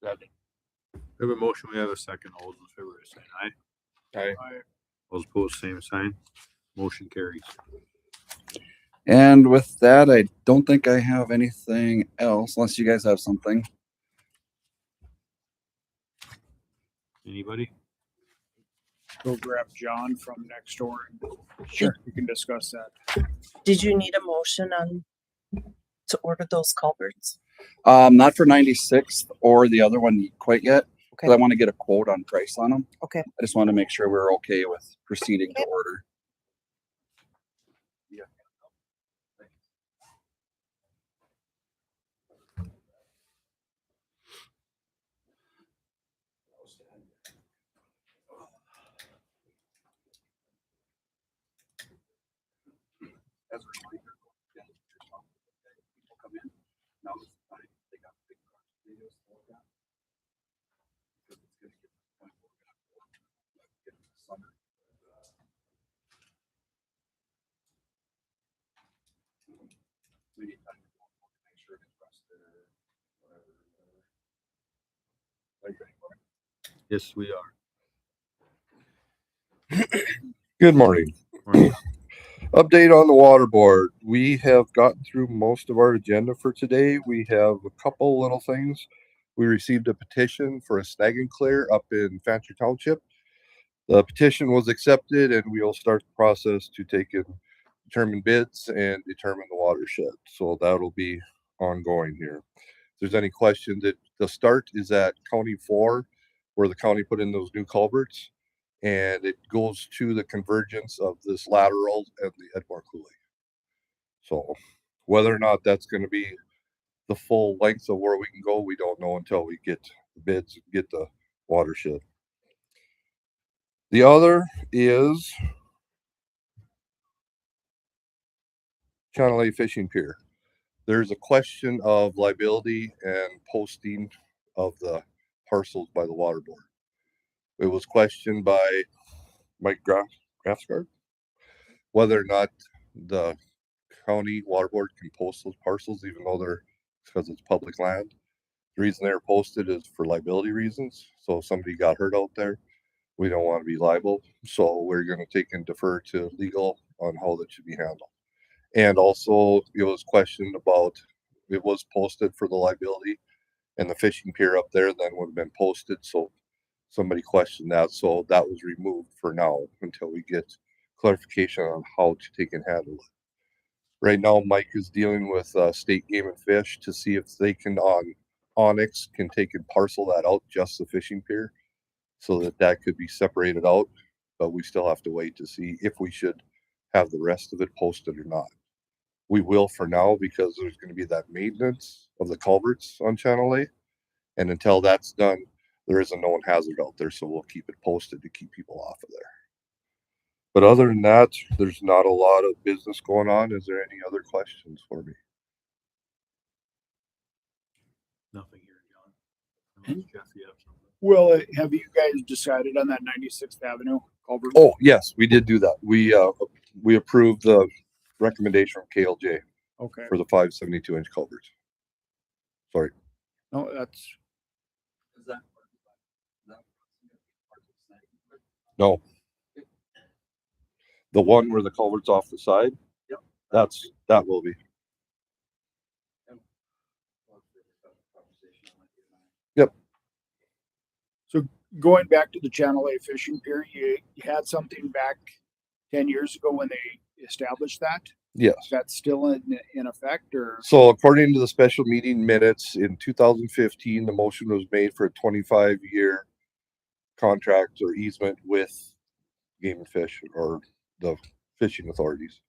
We have a motion. We have a second. All those in favor say aye. Aye. Those opposed, same sign. Motion carries. And with that, I don't think I have anything else unless you guys have something. Anybody? Go grab John from next door. Sure. We can discuss that. Did you need a motion to order those culverts? Not for 96th or the other one quite yet. Okay. 'Cause I want to get a quote on price on them. Okay. I just want to make sure we're okay with proceeding to order. As a reminder, people come in. Now is the time. They got big videos to look at. Because it's going to get to the point where we're going to get into the summer. We need time to go and make sure it's rusted or whatever. Are you ready for it? Yes, we are. Good morning. Morning. Update on the water board. We have gotten through most of our agenda for today. We have a couple little things. We received a petition for a snag and clear up in Fancher Township. The petition was accepted and we'll start the process to take and determine bids and determine the watershed. So that'll be ongoing here. If there's any questions, the start is at County 4, where the county put in those new culverts. and it goes to the convergence of this lateral and the Edmore Coulee. So whether or not that's going to be the full length of where we can go, we don't know until we get the bids and get the watershed. The other is Channel A Fishing Pier. There's a question of liability and posting of the parcels by the water board. It was questioned by Mike Grafsgaard whether or not the county water board can post those parcels, even though they're, because it's public land. The reason they're posted is for liability reasons. So if somebody got hurt out there, we don't want to be liable. So we're going to take and defer to legal on how that should be handled. And also it was questioned about, it was posted for the liability, and the fishing pier up there then would have been posted. So somebody questioned that. So that was removed for now until we get clarification on how to take and handle it. Right now, Mike is dealing with State Game and Fish to see if they can on Onyx can take and parcel that out, just the fishing pier, so that that could be separated out. But we still have to wait to see if we should have the rest of it posted or not. We will for now, because there's going to be that maintenance of the culverts on Channel A. And until that's done, there is a known hazard out there. So we'll keep it posted to keep people off of there. But other than that, there's not a lot of business going on. Is there any other questions for me? Nothing here, John. Jeff, you have something? Well, have you guys decided on that 96th Avenue culvert? Oh, yes, we did do that. We approved the recommendation from KLJ Okay. for the 572-inch culverts. Sorry. No, that's No. The one where the culvert's off the side? Yep. That will be. Yep. so. Going back to the Channel A fishing pier, you had something back 10 years ago when they established that. Yes. That's still in effect, or? So according to the special meeting minutes in 2015, the motion was made for a 25-year contract or easement with Game and Fish or the fishing authorities.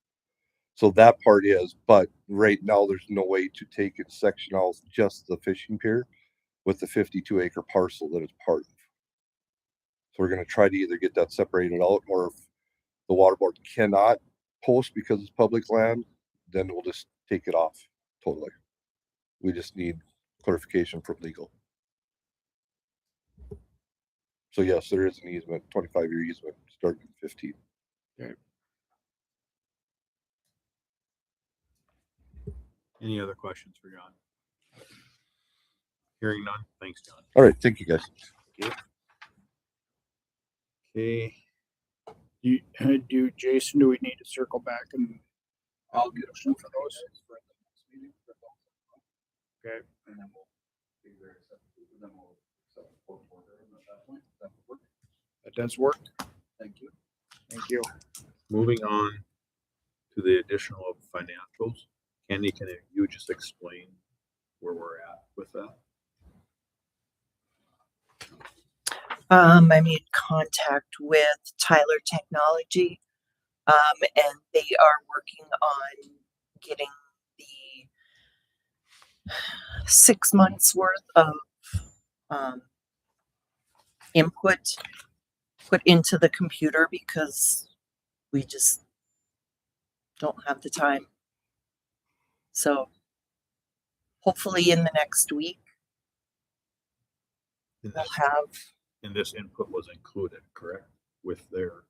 So that part is, but right now there's no way to take and section out just the fishing pier with the 52-acre parcel that it's part of. So we're going to try to either get that separated out, or if the water board cannot post because it's public land, then we'll just take it off totally. We just need clarification from legal. So yes, there is an easement, 25-year easement starting in 15. Okay. Any other questions for John? Hearing none. Thanks, John. All right, thank you guys. Okay. Jason, do we need to circle back and I'll get a for those? Okay. That does work. Thank you. Thank you. Moving on to the additional financials. Candy, can you just explain where we're at with that? I made contact with Tyler Technology, and they are working on getting the 6 months worth of input put into the computer, because we just don't have the time. So hopefully in the next week And we'll that's- have. And this input was included, correct? With their.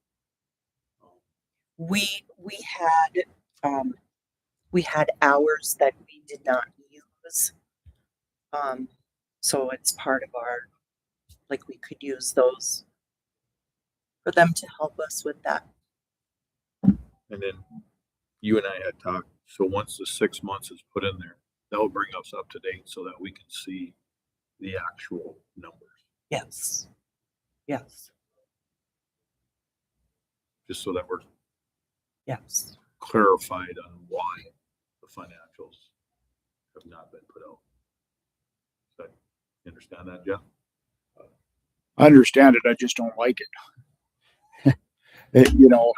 We had hours that we did not use. So it's part of our, like, we could use those for them to help us with that. And then you and I had talked, so once the 6 months is put in there, that'll bring us up to date so that we can see the actual numbers. Yes. Yes. Just so that we're Yes. clarified on why the financials have not been put out. So, you understand that, Jeff? I understand it. I just don't like it. You know,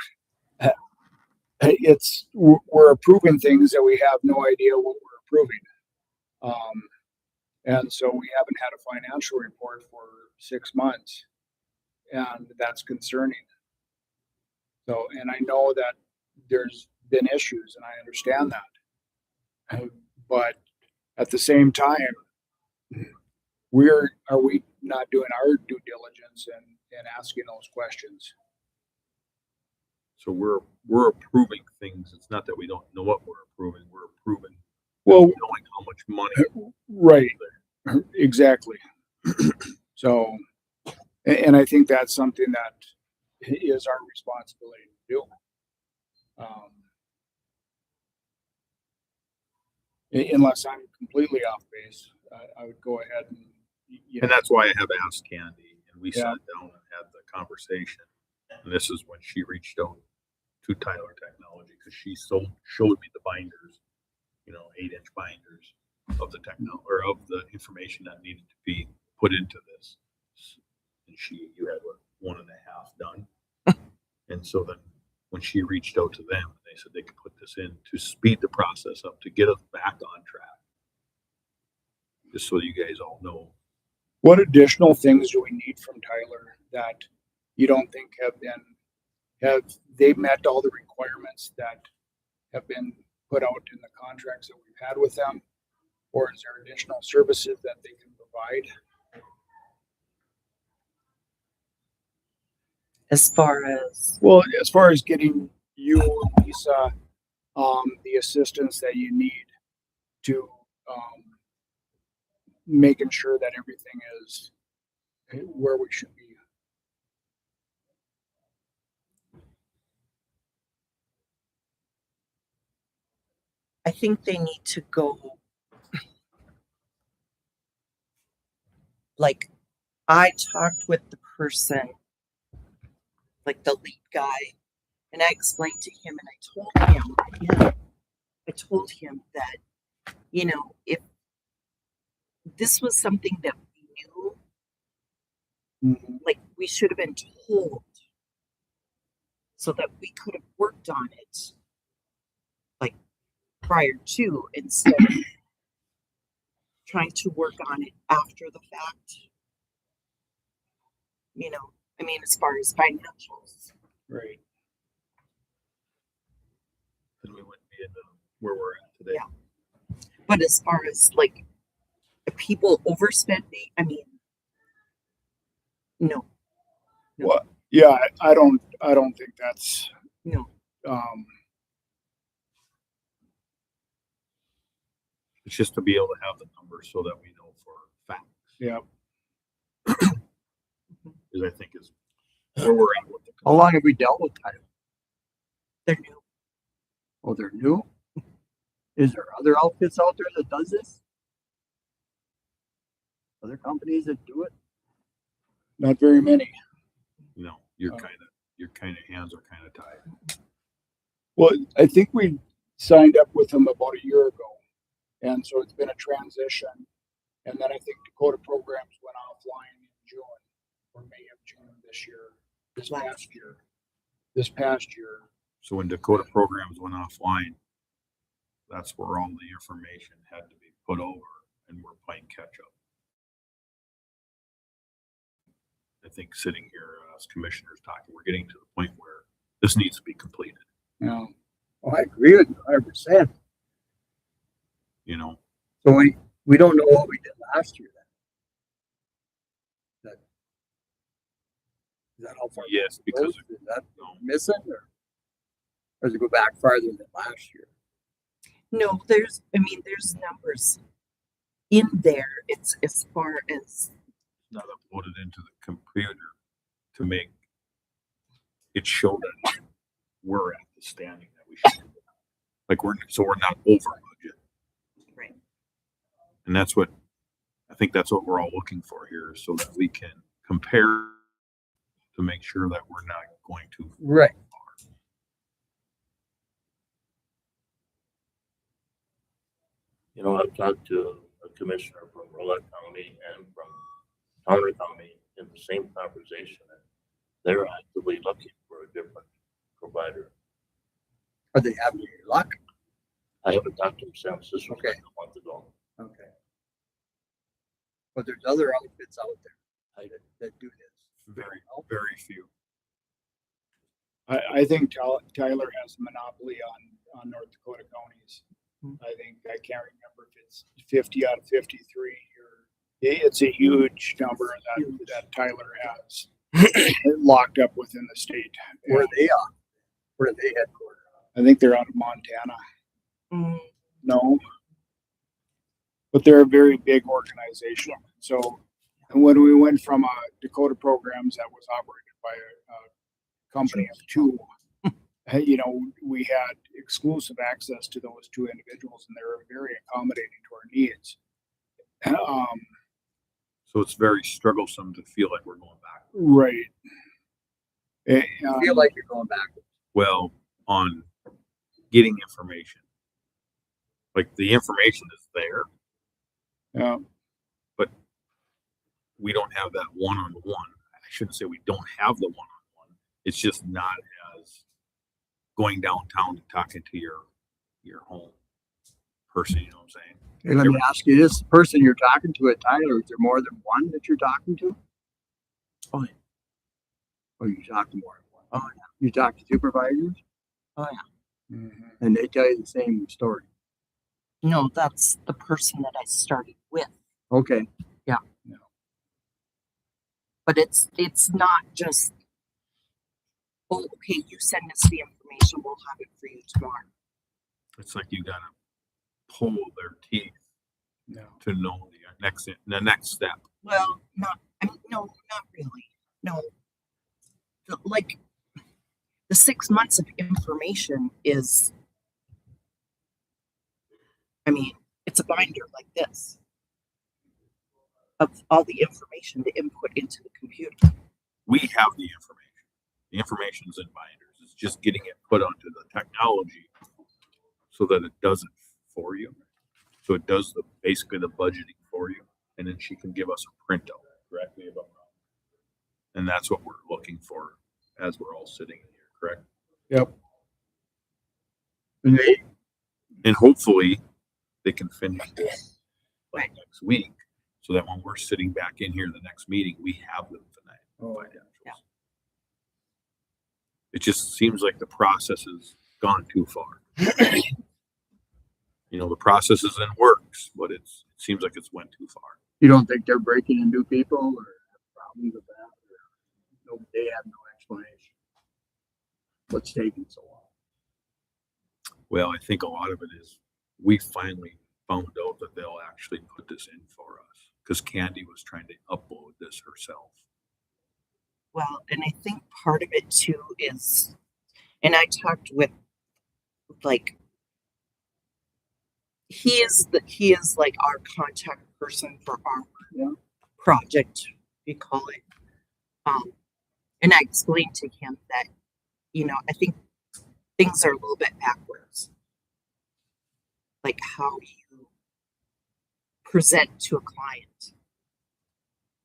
we're approving things that we have no idea what we're approving. And so we haven't had a financial report for 6 months, and that's concerning. So, and I know that there's been issues, and I understand that. But at the same time, are we not doing our due diligence and asking those questions? So we're approving things. It's not that we don't know what we're approving. We're approving Well, knowing how much money. right, exactly. So, and I think that's something that is our responsibility to do. Unless I'm completely off base, I would go ahead and. And that's why I have asked Candy, and we Yeah. sat down and had the conversation. And this is when she reached out to Tyler Technology because she showed me the binders, 8-inch binders of the or of the information that needed to be put into this. And you had 1.5 done. And so then when she reached out to them, they said they could put this in to speed the process up to get us back on track. Just so you guys all know. What additional things do we need from Tyler that you don't think have they met all the requirements that have been put out in the contracts that we've had with them? Or is there additional services that they can provide? As far as, Well, as far as getting you, Lisa, the assistance that you need to making sure that everything is where we should be. I think they need to go, like, I talked with the person, like the lead guy, and I explained to him, and I told him that, if this was something that we knew, like, we should have been told so that we could have worked on it, like, prior to, instead of trying to work on it after the fact. As far as financials. Right. Then we wouldn't be in where we're at today. Yeah. But as far as like people overspending, no. Well, yeah, I don't think that's no. It's just to be able to have the numbers so that we know for facts. Yeah. Because I think is where we're at with the. How long have we dealt with Tyler? They're new. Oh, they're new? Is there other outfits out there that does this? Other companies that do it? Not very many. No, your kind of hands are kind of tied. Well, I think we signed up with them about a year ago, and so it's been a transition. And then I think Dakota programs went offline in June or May of June this year. This past year. So when Dakota programs went offline, that's where all the information had to be put over, and we're playing catch up. I think sitting here as commissioners talking, we're getting to the point where this needs to be completed. Yeah. Oh, I agree with you 100%. So we don't know what we did last year then. Is that how far? Yes, because is that missing or does it go back farther than last year? No, there's numbers in there. It's as far as not uploaded into the computer to make it show that we're at the standing that we should be. Like we're not over budget. Right. And that's what I think that's what we're all looking for here, so that we can compare to make sure that we're not going too right. I've talked to a commissioner from Rolette County and from Towner County in the same conversation. And they're actively looking for a different provider. Are they having any luck? I haven't talked to him since. This was Okay. like a month ago. Okay. But there's other outfits out there that do this. Very few. I think Tyler has a monopoly on North Dakota counties. I think, I can't remember if it's 50 out of 53 or it's a huge number that Tyler has locked up within the state. Where are they at? Where are they headquartered? I think they're out of Montana. Mm, No, but they're a very big organization. So when we went from Dakota Programs that was operated by a company of two, we had exclusive access to those two individuals, and they were very accommodating to our needs. So it's very strugglesome to feel like we're going back. Right. I feel like you're going backwards. Well, on getting information. Like the information is there, Yeah. but we don't have that one-on-one. I shouldn't say we don't have the one-on-one. It's just not as going downtown and talking to your home person, you know what I'm saying? Hey, let me ask you this, the person you're talking to at Tyler, is there more than one that you're talking to? Oh, yeah. Oh, you talk to more than one? Oh, yeah. You talk to supervisors? oh yeah. And they tell you the same story? No, that's the person that I started with. Okay. But it's not just, oh, okay, you send us the information, we'll have it for you tomorrow. It's like you gotta pull their teeth No. to know the next step. Well, no, not really. No. Like the 6 months of information is, it's a binder like this of all the information to input into the computer. We have the information. The information's in binders. It's just getting it put onto the technology so that it does it for you. So it does basically the budgeting for you, and then she can give us a printout directly about it. And that's what we're looking for as we're all sitting in here, correct? Yep. And hopefully they can finish this Right. next week, so that when we're sitting back in here the next meeting, we have them tonight. Yeah. It just seems like the process has gone too far. The process is in works, but it seems like it's went too far. You don't think they're breaking in new people or have problems with that? Or no, they have no explanation. What's taking so long? Well, I think a lot of it is we finally found out that they'll actually put this in for us because Candy was trying to upload this herself. Well, and I think part of it too is, and I talked with, like, he is like our contact person for our project, we call it. And I explained to him that, I think things are a little bit backwards. Like how you present to a client.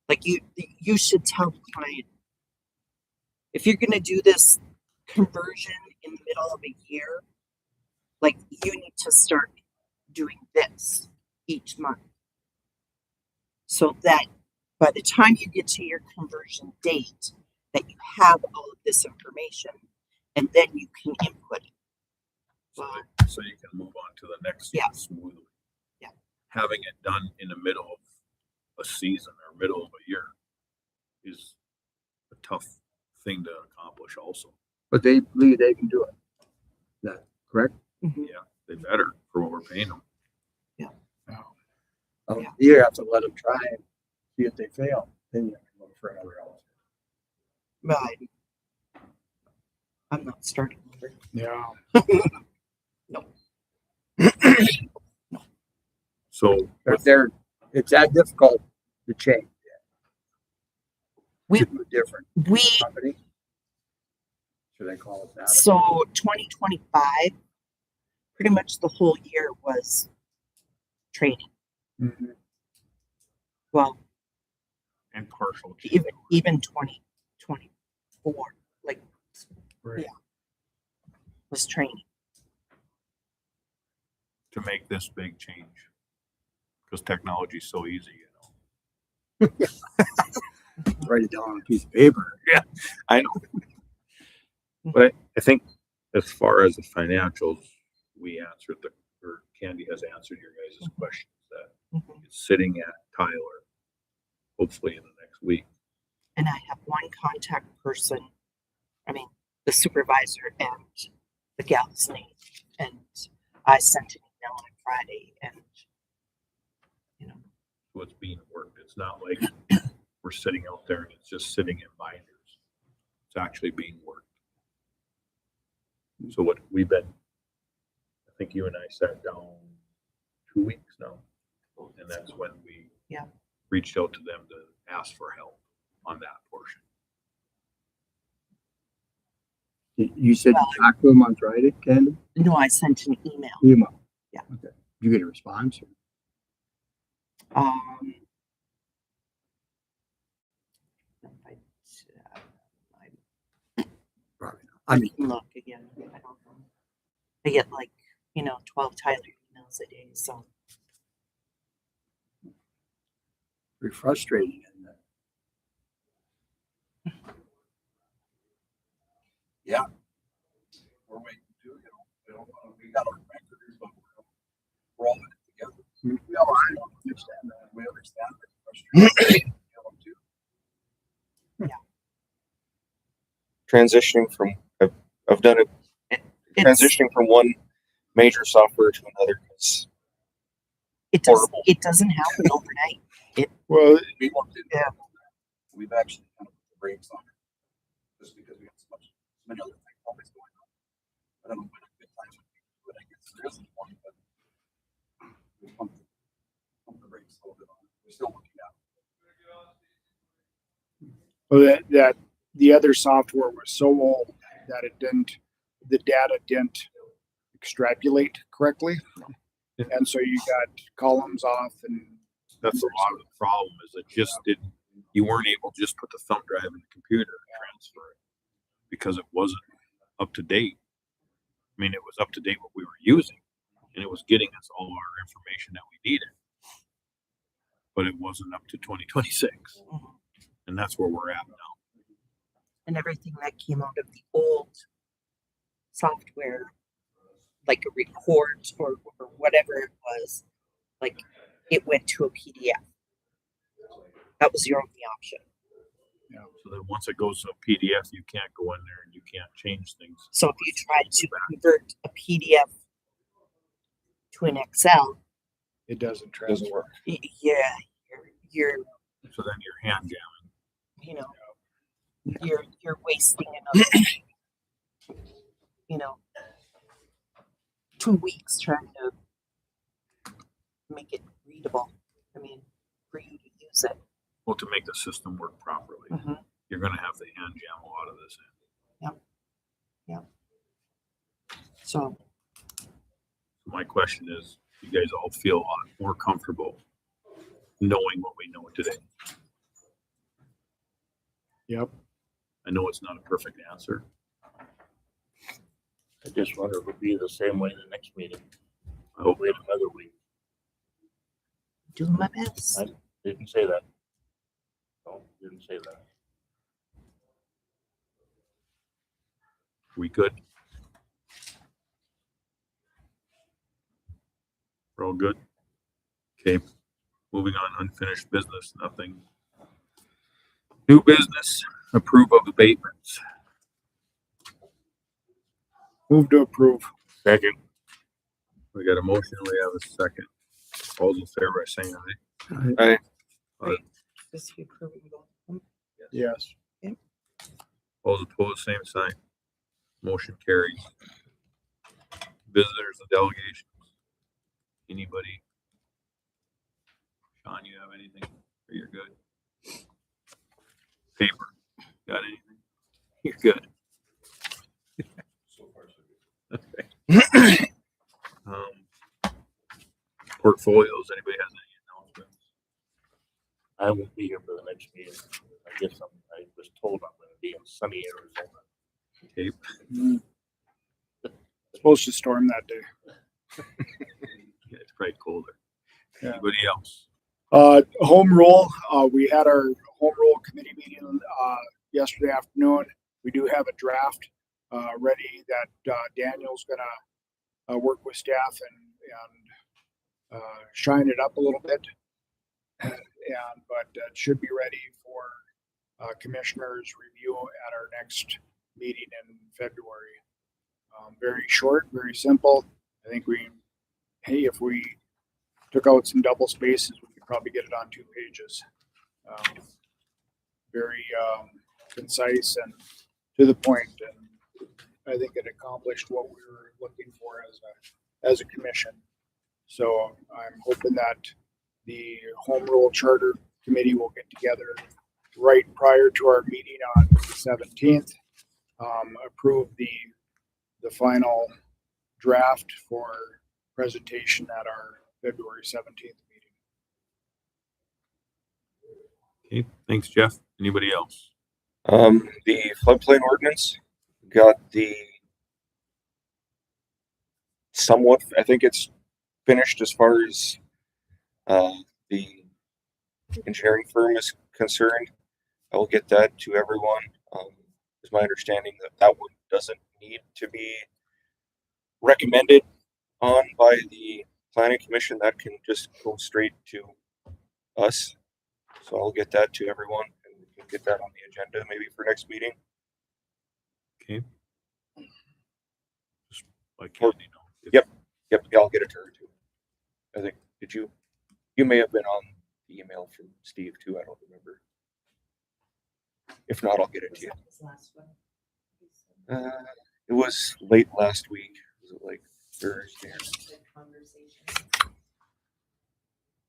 Like you should tell the client, if you're going to do this conversion in the middle of a year, like you need to start doing this each month. So that by the time you get to your conversion date, that you have all of this information and then you can input it. So you can move on to the next Yeah. smoothly. Yeah. Having it done in the middle of a season or middle of a year is a tough thing to accomplish also. But they believe they can do it. Is that correct? Yeah, they better for what we're paying them. Oh, Yeah. you have to let them try and see if they fail. Then you have to look for another element. But I'm not starting over. Yeah. No. So It's that difficult to change. We- To do a different We company. Should I call it that? So 2025, pretty much the whole year was training. Well, and partial. even 2024, like Right. Was training. To make this big change. Because technology is so easy, Write it down on a piece of paper. Yeah, I know. But I think as far as the financials, we answered or Candy has answered your guys' questions that it's sitting at Tyler, hopefully in the next week. And I have one contact person, the supervisor and the gal's name. And I sent an email on Friday and, So it's being worked. It's not like we're sitting out there and it's just sitting in binders. It's actually being worked. So what we've been, I think you and I sat down 2 weeks now. And that's when we reached out to them to ask for help on that portion. You said you talked to him on Friday, Candy? no, I sent an email. Email. Yeah. Okay. You get a response? Probably not. I can look again. I don't know. I get 12 Tyler emails a day. So Pretty frustrating, isn't it? Yeah. We're waiting to, we got our records, but we're all in it together. We all understand that. We understand that frustration. Too. Transitioning from, I've done it, transitioning from one major software to another is horrible. It doesn't happen overnight. Well, We looked into it. We've actually kind of put the brakes on it just because we have so many other things always going on. I don't know when a good time would be, but I guess there isn't one. But we pump the brakes a little bit on it. We're still looking at it. well, that the other software was so old that the data didn't extrapolate correctly. And so you got columns off and That's a lot of the problem is it just didn't, you weren't able to just put the thumb drive in the computer and transfer it because it wasn't up to date. I mean, it was up to date what we were using and it was getting us all our information that we needed, but it wasn't up to 2026. And that's where we're at now. And everything that came out of the old software, like a report or whatever it was, it went to a PDF. That was your only option. Yeah. So then once it goes to a PDF, you can't go in there and you can't change things. So if you tried to convert a PDF to an Excel, it doesn't transfer. yeah, you're So then you're hand jamming. you're wasting another 2 weeks trying to make it readable. For you to use it. Well, to make the system work properly, you're going to have to hand jam a lot of this in. Yep. So My question is, you guys all feel a lot more comfortable knowing what we know today? Yep. I know it's not a perfect answer. I just wonder if it'll be the same way the next meeting. I hope Wait another week. do my best. I didn't say that. No, didn't say that. we good. We're all good. Okay. Moving on, unfinished business, nothing. New business, approve of abatements. Move to approve. Second. We got a motion, we have a second. All those in favor by saying aye. Aye. Is he approving both of them? Yes. All those opposed, same sign. Motion carries. Visitors and delegations. Anybody? Sean, you have anything? Or you're good? Paper, got anything? You're good. Okay. Portfolios, anybody has any announcements? I won't be here for the next meeting. I guess I was told I'm going to be in sunny Arizona. Cape. Supposed to storm that day. Yeah, it's probably colder. Yeah. Anybody else? Home rule. We had our home rule committee meeting yesterday afternoon. We do have a draft ready that Daniel's gonna work with staff and shine it up a little bit. But it should be ready for commissioners review at our next meeting in February. Very short, very simple. I think if we took out some double spaces, we could probably get it on 2 pages. Very concise and to the point, and I think it accomplished what we were looking for as a commission. So I'm hoping that the Home Rule Charter Committee will get together right prior to our meeting on the 17th, approve the final draft for presentation at our February 17th meeting. Okay, thanks, Jeff. Anybody else? The floodplain ordinance got somewhat, I think it's finished as far as the engineering firm is concerned. I will get that to everyone. It's my understanding that one doesn't need to be recommended on by the planning commission. That can just go straight to us. So I'll get that to everyone and we can get that on the agenda maybe for next meeting. Okay. Just like Candy know. Yep. Yeah, I'll get it to her too. I think, you may have been on the email from Steve too. I don't remember. If not, I'll get it to you. It was late last week. Was it like Thursday?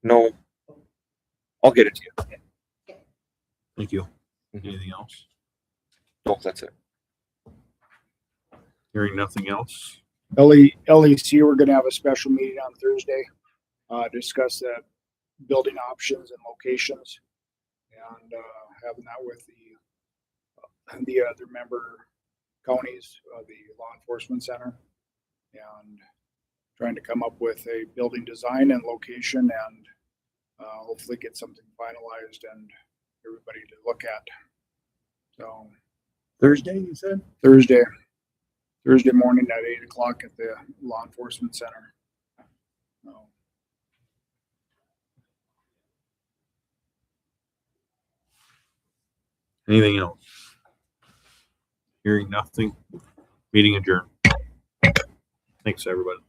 No. I'll get it to you. Thank you. Anything else? No, that's it. Hearing nothing else. LEC, we're going to have a special meeting on Thursday, discuss the building options and locations, and having that with the other member counties, the law enforcement center, and trying to come up with a building design and location, and hopefully get something finalized and everybody to look at. So Thursday, you said? Thursday morning at 8 o'clock at the law enforcement center. So. Anything else? Hearing nothing. Meeting adjourned. Thanks, everybody.